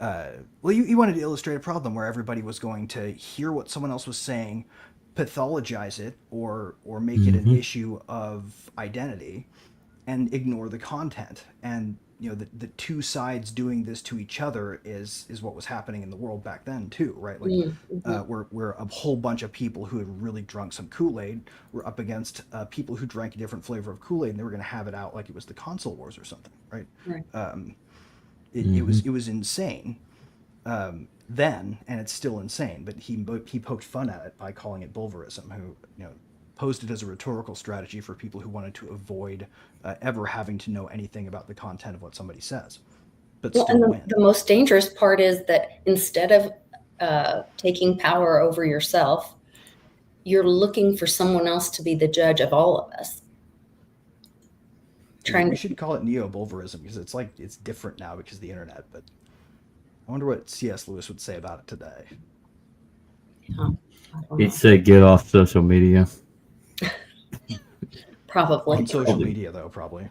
he wanted to illustrate a problem where everybody was going to hear what someone else was saying, pathologize it, or make it an issue of identity, and ignore the content. And the 2 sides doing this to each other is what was happening in the world back then too, right? Like where a whole bunch of people who had really drunk some Kool-Aid were up against people who drank a different flavor of Kool-Aid, and they were going to have it out like it was the console wars or something, right? It was insane then, and it's still insane, but he poked fun at it by calling it Bulverism, who posed it as a rhetorical strategy for people who wanted to avoid ever having to know anything about the content of what somebody says, but still win. The most dangerous part is that instead of taking power over yourself, you're looking for someone else to be the judge of all of us. We should call it neo-Bulverism, because it's different now because of the internet, but I wonder what C.S. Lewis would say about it today. Yeah, he'd say get off social media. Probably. On social media, though, probably.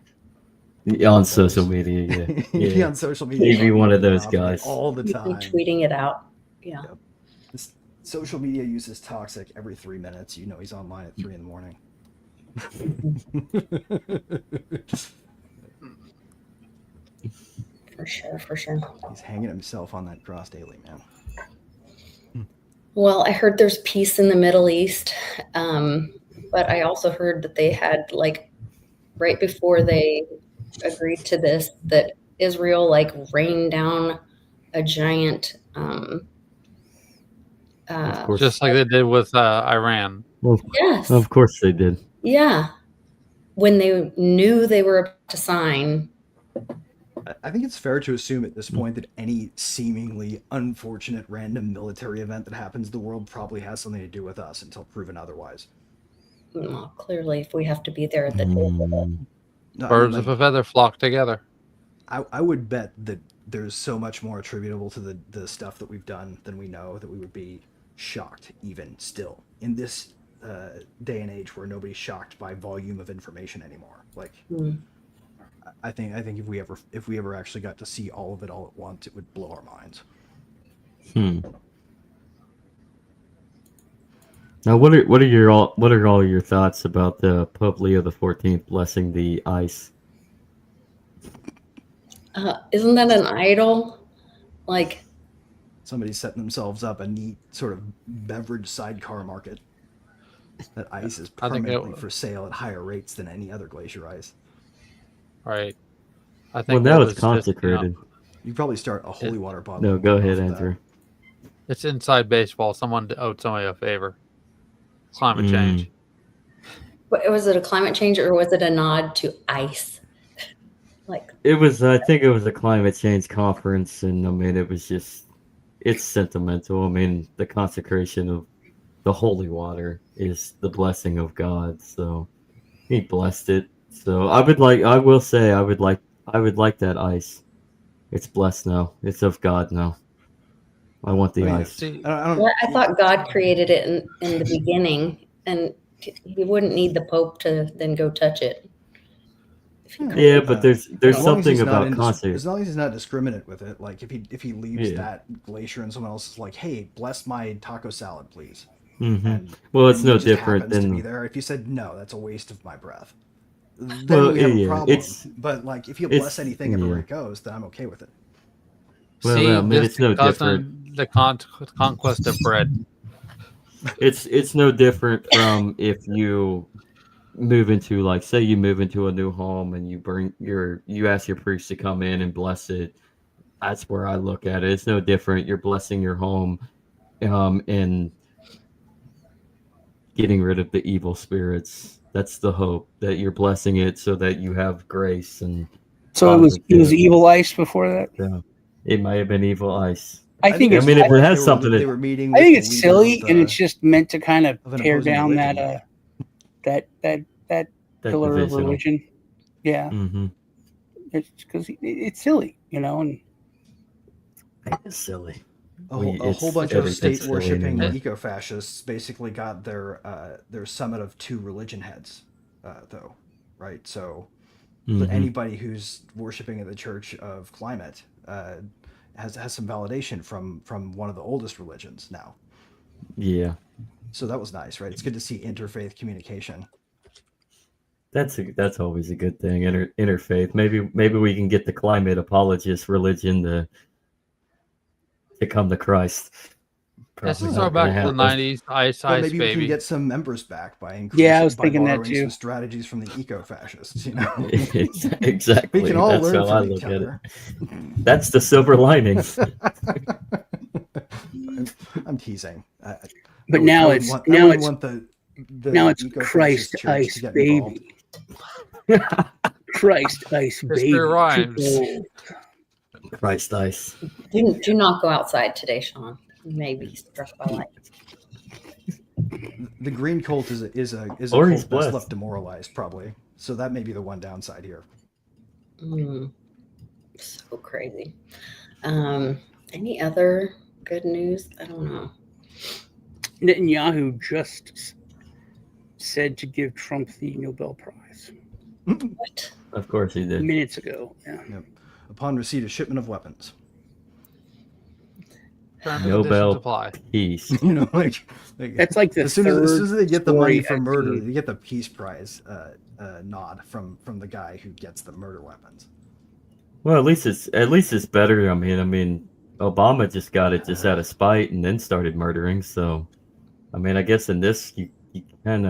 On social media, yeah. He'd be Yeah. on social media. He'd be one of those off it guys. all the He's been time. tweeting it out. Yeah. Yep. This social media use is toxic. Every 3 minutes, you know, he's online at 3 in the morning. For sure, for sure. He's hanging himself on that cross daily, man. Well, I heard there's peace in the Middle East, but I also heard that they had, like, right before they agreed to this, that Israel, like, rained down a giant Of course. Just like they did with Iran. Well, yes. of course they did. Yeah. When they knew they were about to sign. I think it's fair to assume at this point that any seemingly unfortunate random military event that happens in the world probably has something to do with us until proven otherwise. Well, clearly, if we have to be there at the table. No, Birds of a feather flock together. I would bet that there's so much more attributable to the stuff that we've done than we know that we would be shocked even still in this day and age where nobody's shocked by volume of information anymore. Like, I think if we ever actually got to see all of it all at once, it would blow our minds. Now, what are all your thoughts about the Pope Leo XIV blessing the ice? Isn't that an idol? Like, somebody's setting themselves up a neat sort of beverage sidecar market. That ice is permanently for sale at higher rates than any other glacier ice. Right. I think now it's consecrated. You probably start a holy water bottle. No, go ahead, Andrew. It's inside baseball. Someone owed somebody a favor. Climate change. Was it a climate change or was it a nod to ice? Like, it was. I think it was a climate change conference, and I mean, it's sentimental. I mean, the consecration of the holy water is the blessing of God. So he blessed it. So I would like that ice. It's blessed now. It's of God now. I want the ice. I thought God created it in the beginning, and he wouldn't need the Pope to then go touch it. Yeah, but there's something about consecration. As long as he's not discriminate with it, like if he leaves that glacier and someone else is like, "Hey, bless my taco salad, please." Mm-hmm. Well, it's no different than to be there. If you said no, that's a waste of my breath. Then we have a problem. But like, if you bless anything everywhere it goes, then I'm okay with it. Well, See, I mean, it's no different. The conquest of bread. It's no different from if you move into, like, say you move into a new home and you ask your priest to come in and bless it. That's where I look at it. It's no different. You're blessing your home, and getting rid of the evil spirits. That's the hope, that you're blessing it so that you have grace. And so it was evil ice before that. Yeah, it might have been evil ice. I think if it has something, they were meeting. I think it's silly, and it's just meant to kind of tear down that pillar of religion. Yeah, it's because it's silly, and it's silly. A whole bunch of state-worshipping eco-fascists basically got their summit of 2 religion heads, though, right? So anybody who's worshipping at the Church of Climate has some validation from one of the oldest religions now. Yeah. So that was nice, right? It's good to see interfaith communication. That's always a good thing. Interfaith. Maybe we can get the climate apologist religion to come to Christ. This is our back to the 90s. Ice, maybe baby. we can get some members back by increasing. Yeah, I was thinking that too. Some strategies from the Exactly. eco-fascists. We can all That's learn how from I each look at other. it. That's the silver lining. I'm teasing. But now it's Christ ice baby. Christ ice baby. Rhymes. Christ ice. Do not go outside today, Sean. You may be struck by lightning. The green cult is a cult that's left demoralized, probably. So that may be the one downside here. So crazy. Any other good news? I don't know. Netanyahu just said to give Trump the Nobel Prize. What? Of course he did. Minutes ago. Yeah. Yep. Upon receipt of shipment of weapons. Nobel Peace. Like that's like the as soon as they get the money for murder, seen. they get the Peace Prize nod from the guy who gets the murder weapons. Well, at least it's better. I mean, Obama just got it just out of spite and then started murdering. So, I mean, I guess in this you can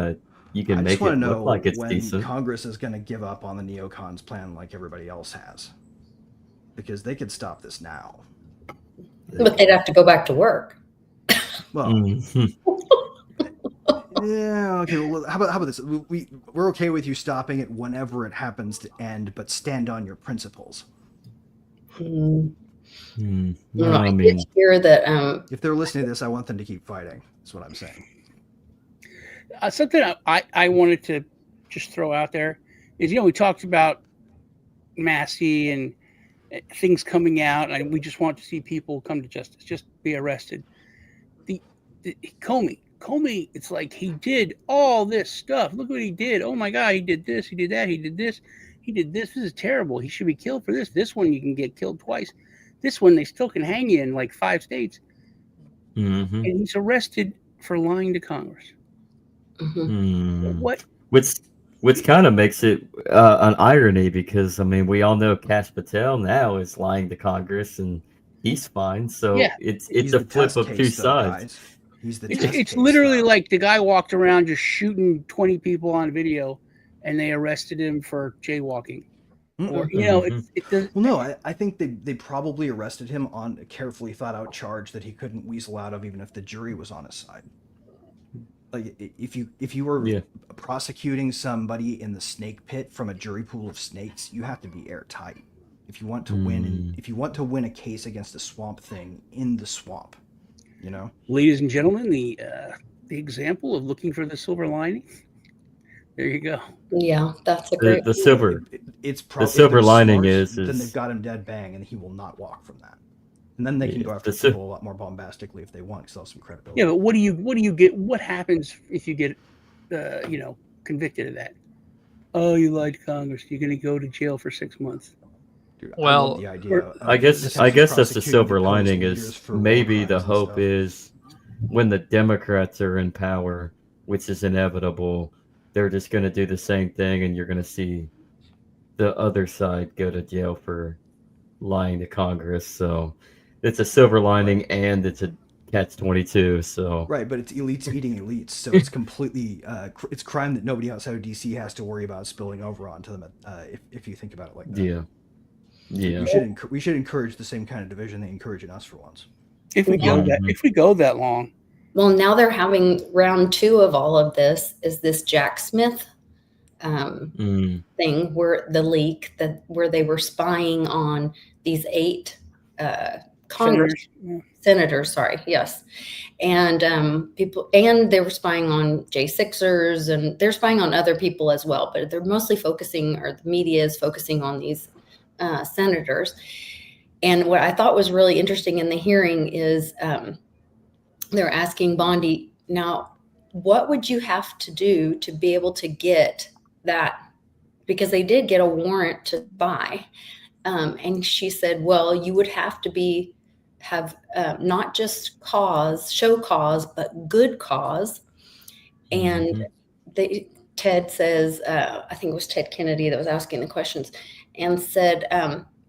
make it look like it's decent. Congress is going to give up on the neocons plan like everybody else has, because they could stop this now. But they'd have to go back to work. Well, yeah, okay. Well, how about this? We're okay with you stopping it whenever it happens to end, but stand on your principles. No, I did hear that. If they're listening to this, I want them to keep fighting. That's what I'm saying. Something I wanted to just throw out there is, we talked about Massey and things coming out, and we just want to see people come to justice, just be arrested. The Comey, it's like he did all this stuff. Look what he did. Oh my God, he did this, he did that, he did this, he did this. This is terrible. He should be killed for this. This one you can get killed twice. This one they still can hang you in like 5 states. Mm-hmm. And he's arrested for lying to Congress. Mm-hmm. What? Which kind of makes it an irony, because I mean, we all know Kash Patel now is lying to Congress and he's fine. So yeah. it's a flip of two sides. It's literally like the guy walked around just shooting 20 people on video, and they arrested him for jaywalking. Or, it does. Well, no, I think they probably arrested him on a carefully thought out charge that he couldn't weasel out of, even if the jury was on his side. Like if you were prosecuting somebody in the snake pit from a jury pool of snakes, you have to be airtight if you want to win. If you want to win a case against a swamp thing in the swamp, Ladies and gentlemen, the example of looking for the silver lining. There you go. Yeah, that's a great. The silver. It's probably the silver lining is then they've got him dead bang, and he will not walk from that. And then they can go after people a lot more bombastically if they want, because they'll have some credibility. Yeah, but what do you get? What happens if you get, convicted of that? Oh, you lied to Congress. You're going to go to jail for 6 months. Dude, well, I guess that's the silver lining. Is maybe the hope is when the Democrats are in power, which is inevitable, they're just going to do the same thing, and you're going to see the other side go to jail for lying to Congress. So it's a silver lining, and it's a catch-22. So right, but it's elites eating elites, so it's completely it's crime that nobody outside of DC has to worry about spilling over onto them. If you think about it like that, we should encourage the same kind of division they encourage in us for once. If we go that long. Well, now they're having round 2 of all of this. Is this Jack Smith thing, where the leak where they were spying on these 8 senators, sorry, yes, and people, and they were spying on J6ers, and they're spying on other people as well, but they're mostly focusing, or the media is focusing on these senators. And what I thought was really interesting in the hearing is they're asking Bondi, now, what would you have to do to be able to get that? Because they did get a warrant to buy. And she said, well, you would have to have not just show cause, but good cause. And Ted says, I think it was Ted Kennedy that was asking the questions, and said,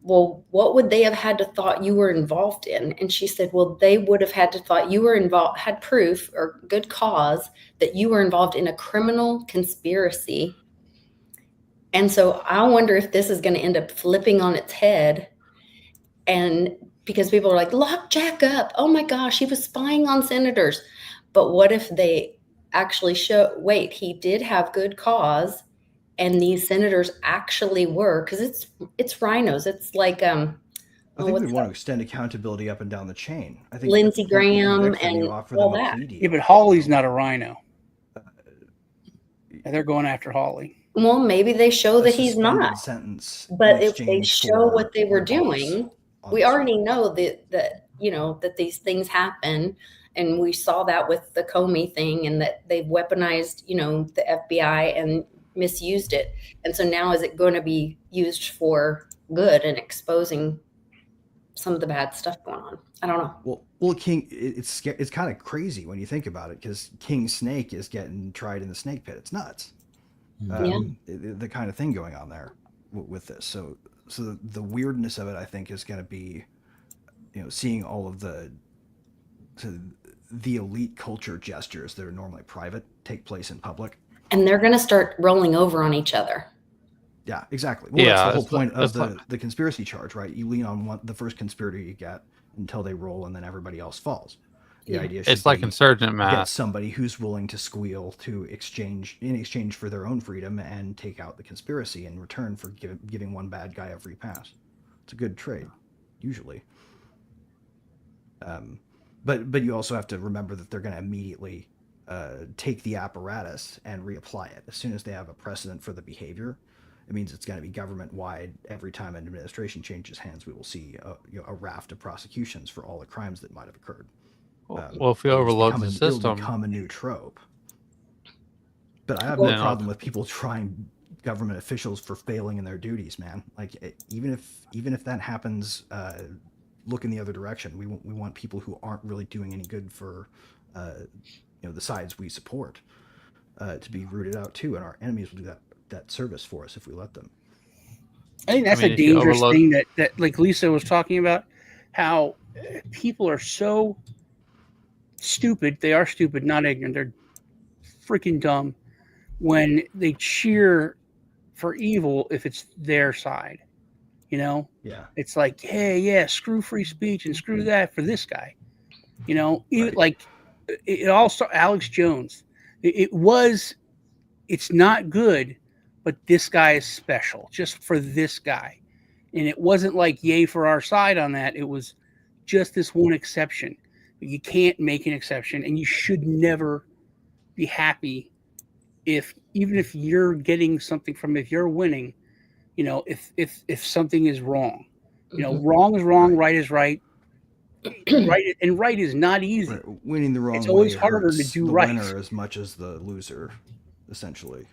well, what would they have had to thought you were involved in? And she said, well, they would have had to thought you were involved, had proof or good cause that you were involved in a criminal conspiracy. And so I wonder if this is going to end up flipping on its head. And because people are like, lock Jack up. Oh my gosh, he was spying on senators. But what if they actually wait, he did have good cause, and these senators actually were, because it's rhinos. It's like I think we want to extend accountability up and down the chain. I think Lindsey Graham and all that. Yeah, but Hawley's not a rhino. They're going after Hawley. Well, maybe they show that he's not. But if they show what they were doing, we already know that these things happen, and we saw that with the Comey thing, and that they've weaponized, the FBI, and misused it. And so now is it going to be used for good and exposing some of the bad stuff going on? I don't know. Well, King, it's kind of crazy when you think about it, because King Snake is getting tried in the snake pit. It's nuts. The kind of thing going on there with this. So the weirdness of it, I think, is going to be, seeing all of the elite culture gestures that are normally private take place in public. And they're going to start rolling over on each other. Yeah, exactly. Well, that's the whole point of the conspiracy charge, right? You lean on the first conspirator you get until they roll, and then everybody else falls. The idea is it's like insurgent math. Get somebody who's willing to squeal in exchange for their own freedom, and take out the conspiracy in return for giving one bad guy a free pass. It's a good trade, usually. But you also have to remember that they're going to immediately take the apparatus and reapply it as soon as they have a precedent for the behavior. It means it's going to be government-wide. Every time an administration changes hands, we will see a raft of prosecutions for all the crimes that might have occurred. Well, if we overload the system, it'll become a new trope. But I have no problem with people trying government officials for failing in their duties, man. Like, even if that happens, look in the other direction. We want people who aren't really doing any good for the sides we support to be rooted out too, and our enemies will do that service for us if we let them. I think that's a dangerous thing that like Lisa was talking about, how people are so stupid. They are stupid, not ignorant. They're freaking dumb when they cheer for evil if it's their side. Yeah. It's like, hey, yeah, screw free speech and screw that for this guy. Like it all started. Alex Jones. It's not good, but this guy is special just for this guy. And it wasn't like yay for our side on that. It was just this one exception. But you can't make an exception, and you should never be happy even if you're getting something from it, if you're winning, if something is wrong. Wrong is wrong, right is right. Right is not easy. Right. Winning the wrong it's always way harder to do the right. Winner as much as the loser, essentially.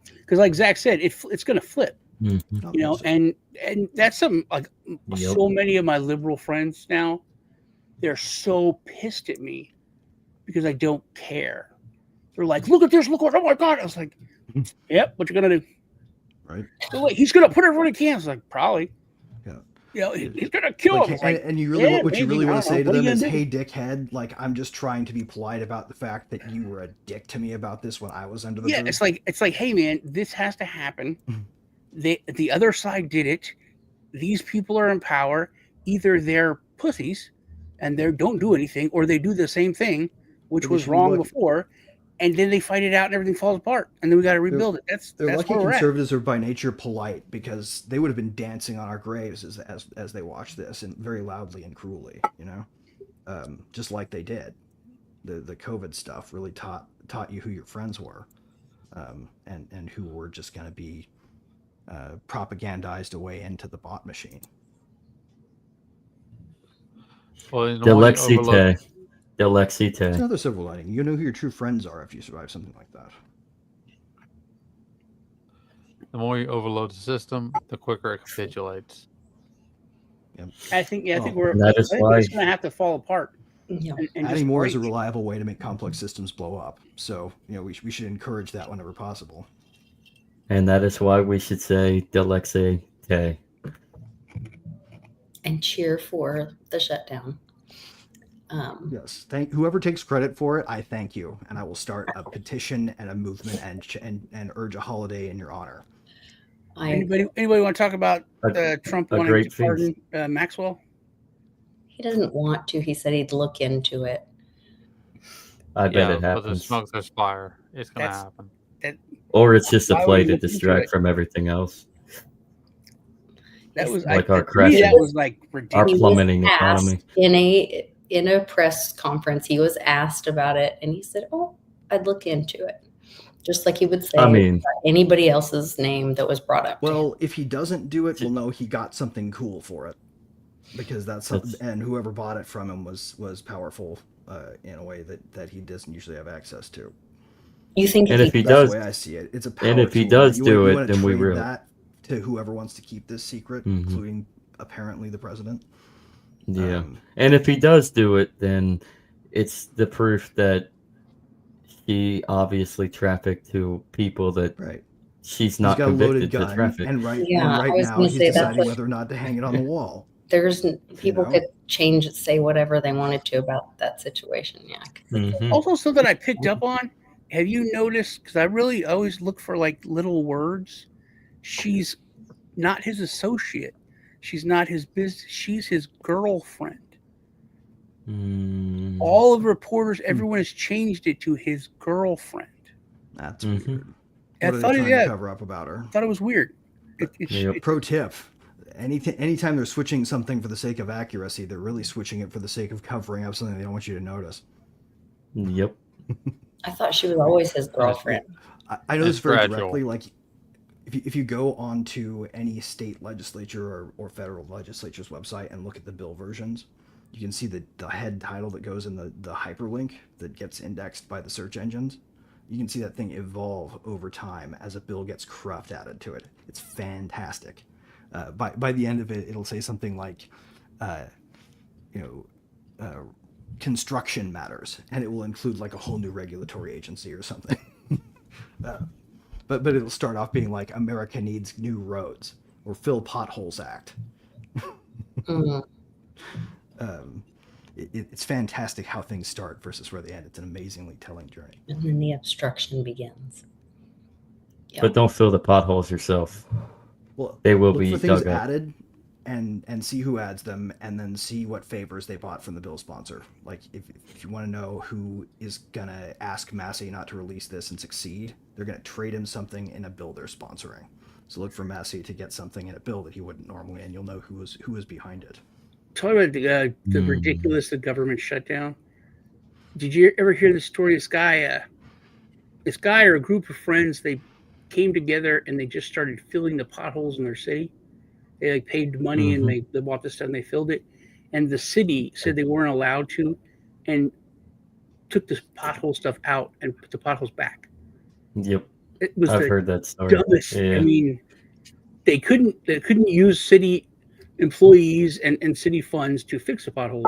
Because, like Zach said, it's going to flip. Mm-hmm. And that's something like so many of my liberal friends now, they're so pissed at me because I don't care. They're like, look at this, look what, oh my God. I was like, yep, what you going to do? Right. They're like, he's going to put everyone in cans. Like, probably. Yeah. He's going to kill him. And you really, what you really want to say to them is, hey, dickhead, like, I'm just trying to be polite about the fact that you were a dick to me about this when I was under the boot. It's like, hey, man, this has to happen. The other side did it. These people are in power. Either they're pussies and they don't do anything, or they do the same thing, which was wrong before, and then they fight it out and everything falls apart, and then we got to rebuild it. That's lucky conservatives are by nature polite, because they would have been dancing on our graves as they watched this, and very loudly and cruelly, just like they did. The COVID stuff really taught you who your friends were, and who were just going to be propagandized away into the bot machine. Well, Delexite. It's another silver lining. You know who your true friends are if you survive something like that. The more you overload the system, the quicker it capitulates. Yep. I think it's going to have to fall apart. Yeah. And adding more is a reliable way to make complex systems blow up. So, we should encourage that whenever possible. And that is why we should say Delexite. And cheer for the shutdown. Yes, whoever takes credit for it, I thank you, and I will start a petition and a movement and urge a holiday in your honor. Anybody want to talk about Trump wanting to pardon Maxwell? He doesn't want to. He said he'd look into it. I bet it happens. But the smoke, there's fire. It's going to happen. Or it's just a play to distract from everything else. That was like our crashing. That was like ridiculous. Our plummeting economy. In a press conference, he was asked about it, and he said, "Oh, I'd look into it," just like he would say anybody else's name that was brought up. Well, if he doesn't do it, we'll know he got something cool for it, because and whoever bought it from him was powerful in a way that he doesn't usually have access to. You think And if he That's does, the way I see it. It's a power and if he tool, does right? do You it, wanna then we trade will. that to whoever wants to keep this secret, Mhm. including apparently the president. Yeah. And if he does do it, then it's the proof that he obviously trafficked to people that Right. she's He's not got a loaded convicted to gun, traffic. and I right was now gonna he's say that's deciding what whether or not to hang it on the wall. people know? could change it, say whatever they wanted to about that situation. Yeah. 'Cause it's Mhm. Also, something I picked up on. Have you noticed? Because I really always look for like little words. She's not his associate. She's not his business. She's his girlfriend. Mm. All of the reporters, everyone has changed it to his girlfriend. That's Mhm. weird. I What are thought they it- trying yeah. to cover up about her? I thought it was weird. Yep. Pro tip: anytime they're switching something for the sake of accuracy, they're really switching it for the sake of covering up something they don't want you to notice. Yep. I thought she was always his girlfriend. I know It's this very gradual. directly. Like, if you go onto any state legislature or federal legislature's website and look at the bill versions, you can see the head title that goes in the hyperlink that gets indexed by the search engines. You can see that thing evolve over time as a bill gets cruft added to it. It's fantastic. By the end of it, it'll say something like, construction matters, and it will include like a whole new regulatory agency or something. But it'll start off being like America needs new roads or Fill Potholes Act. Mhm. It's fantastic how things start versus where they end. It's an amazingly telling journey. And then the obstruction begins. Yep. But don't fill the potholes yourself. Well, They will look be for things dug up. added and see who adds them, and then see what favors they bought from the bill sponsor. Like if you want to know who is gonna ask Massey not to release this and succeed, they're gonna trade him something in a bill they're sponsoring. So look for Massey to get something in a bill that he wouldn't normally, and you'll know who is behind it. Talk about the ridiculous the government shutdown. Did you ever hear the story? This guy or a group of friends, they came together and they just started filling the potholes in their city. They like paid money and they bought this stuff and they filled it. And the city said they weren't allowed to, and took this pothole stuff out and put the potholes back. Yep. It was I've the heard that story. dumbest. Yeah. I mean, they couldn't use city employees and city funds to fix the potholes.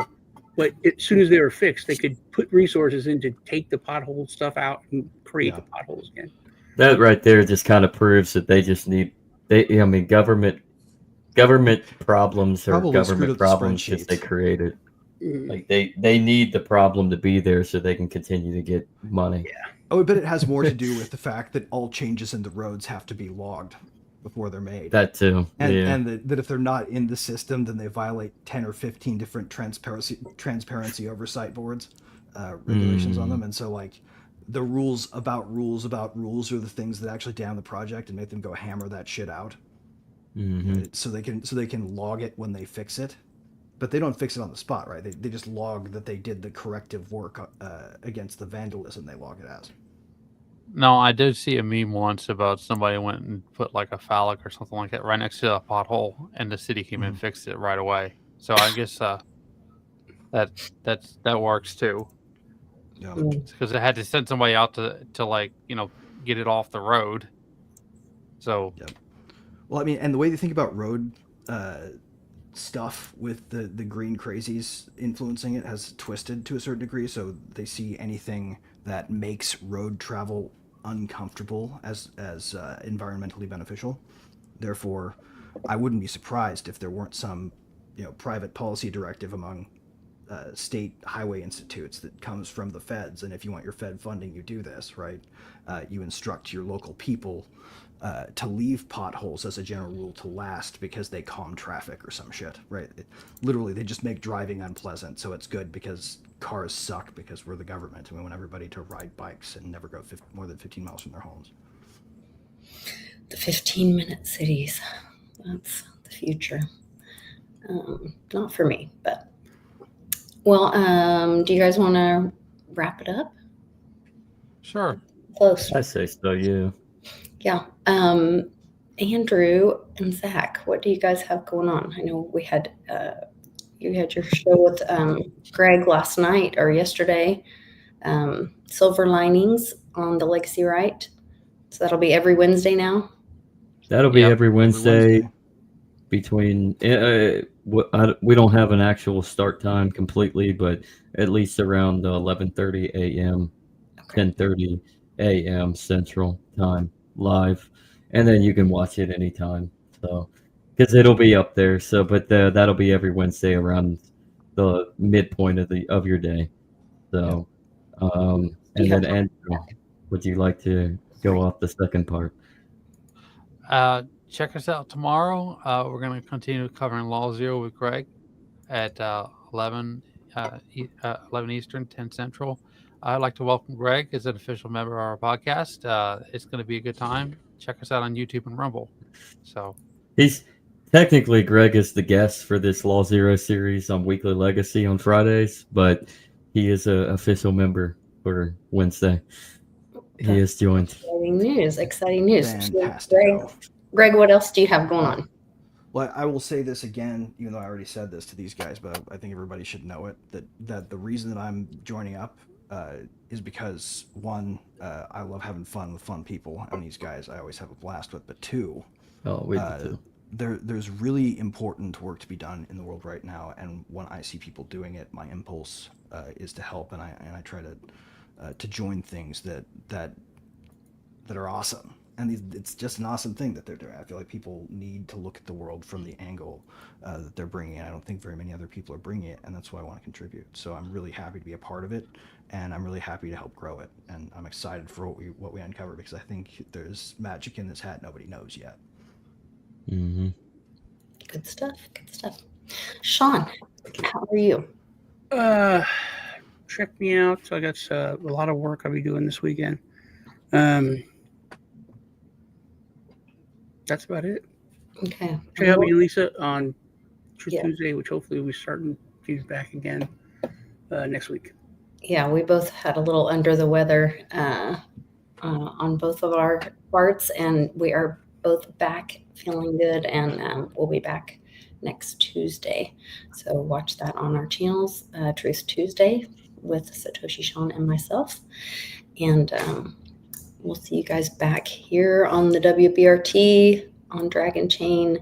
But as soon as they were fixed, they could put resources in to take the pothole stuff out and create the potholes again. That right there just kind of proves that they just need government problems or Probably screwed government up the problems just they spreadsheets. created. Mhm. Like they need the problem to be there so they can continue to get money. Oh, I bet it has more to do with the fact that all changes in the roads have to be logged before they're made. That too. And that if they're not in the system, then they violate 10 or 15 different transparency oversight boards regulations on them. And so like the rules about rules are the things that actually down the project and make them go hammer that shit out. So they can log it when they fix it. But they don't fix it on the spot, right? They just log that they did the corrective work against the vandalism they log it as. No, I did see a meme once about somebody went and put like a phallic or something like that right next to a pothole, and the city came and fixed it right away. So I guess that works too. Yeah. Because it had to send somebody out to like get it off the road. So Well, I mean, and the way they think about road stuff with the green crazies influencing it has twisted to a certain degree. So they see anything that makes road travel uncomfortable as environmentally beneficial. Therefore, I wouldn't be surprised if there weren't some private policy directive among state highway institutes that comes from the feds. And if you want your Fed funding, you do this, right? You instruct your local people to leave potholes as a general rule to last because they calm traffic or some shit, right? Literally, they just make driving unpleasant. So it's good because cars suck because we're the government and we want everybody to ride bikes and never go more than 15 miles from their homes. The 15-minute cities. That's the future. Not for me, but well, do you guys want to wrap it up? Sure. Close. I say so, yeah. Yeah. Andrew and Zach, what do you guys have going on? I know we had you had your show with Greg last night or yesterday. Silver Linings on the Legacy Right. So that'll be every Wednesday now. That'll be every Wednesday. Between we don't have an actual start time completely, but at least around 11:30 a.m., 10:30 a.m. Central Time live, and then you can watch it anytime. So, because it'll be up there. So, but that'll be every Wednesday around the midpoint of your day. So, and then Andrew, would you like to go off the second part? Check us out tomorrow. We're going to continue covering Law Zero with Greg at 11 Eastern, 10 Central. I'd like to welcome Greg as an official member of our podcast. It's going to be a good time. Check us out on YouTube and Rumble. So he's technically Greg is the guest for this Law Zero series on Weekly Legacy on Fridays, but he is an official member for Wednesday. He is joined. Exciting news. Fantastic. Greg, what else do you have going on? Well, I will say this again, even though I already said this to these guys, but I think everybody should know it, that the reason that I'm joining up is because, one, I love having fun with fun people, and these guys I always have a blast with, but two, there's really important work to be done in the world right now, and when I see people doing it, my impulse is to help, and I try to join things that are awesome. And it's just an awesome thing that they're doing. I feel like people need to look at the world from the angle that they're bringing it. I don't think very many other people are bringing it, and that's why I want to contribute. So I'm really happy to be a part of it, and I'm really happy to help grow it. And I'm excited for what we uncover, because I think there's magic in this hat nobody knows yet. Mm-hmm. Good stuff. Sean, how are you? Check me out. So I got a lot of work I'll be doing this weekend. That's about it. Okay. Check out me and Lisa on Tuesday, which hopefully we'll be starting feedback again next week. Yeah, we both had a little under the weather on both of our parts, and we are both back feeling good, and we'll be back next Tuesday. So watch that on our channels, Truth Tuesday with Satoshi, Sean, and myself. And we'll see you guys back here on the WBRT on Dragon Chain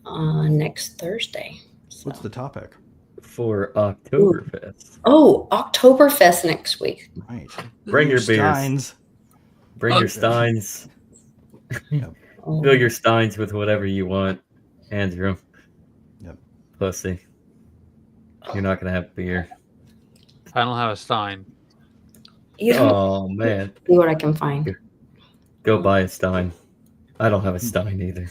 next Thursday. So. What's the topic? For Oktoberfest. Oh, Oktoberfest next week. Right. Bring your Steins. Beers. Bring your Steins. Fill your Steins with whatever you want, Andrew. Yep. Pussy. You're not going to have beer. I don't have a Stein. Oh, man. See what I can find. Go buy a Stein. I don't have a Stein either.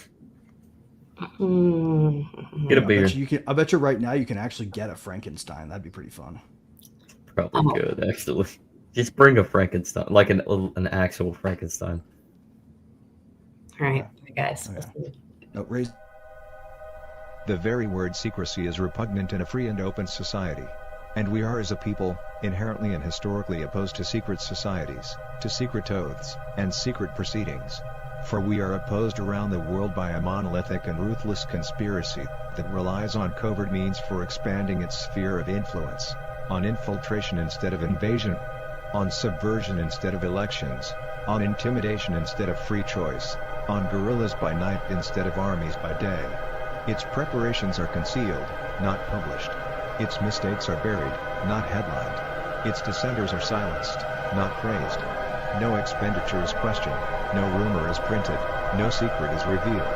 Get a beer. I bet you right now you can actually get a Frankenstein. That'd be pretty fun. Probably good, actually. Just bring a Frankenstein, like an actual Frankenstein. All right, guys. Okay. The very word secrecy is repugnant in a free and open society. And we are as a people, inherently and historically opposed to secret societies, to secret oaths, and secret proceedings. For we are opposed around the world by a monolithic and ruthless conspiracy that relies on covert means for expanding its sphere of influence, on infiltration instead of invasion, on subversion instead of elections, on intimidation instead of free choice, on guerrillas by night instead of armies by day. Its preparations are concealed, not published. Its mistakes are buried, not headlined. Its dissenters are silenced, not praised. No expenditure is questioned, no rumor is printed, no secret is revealed.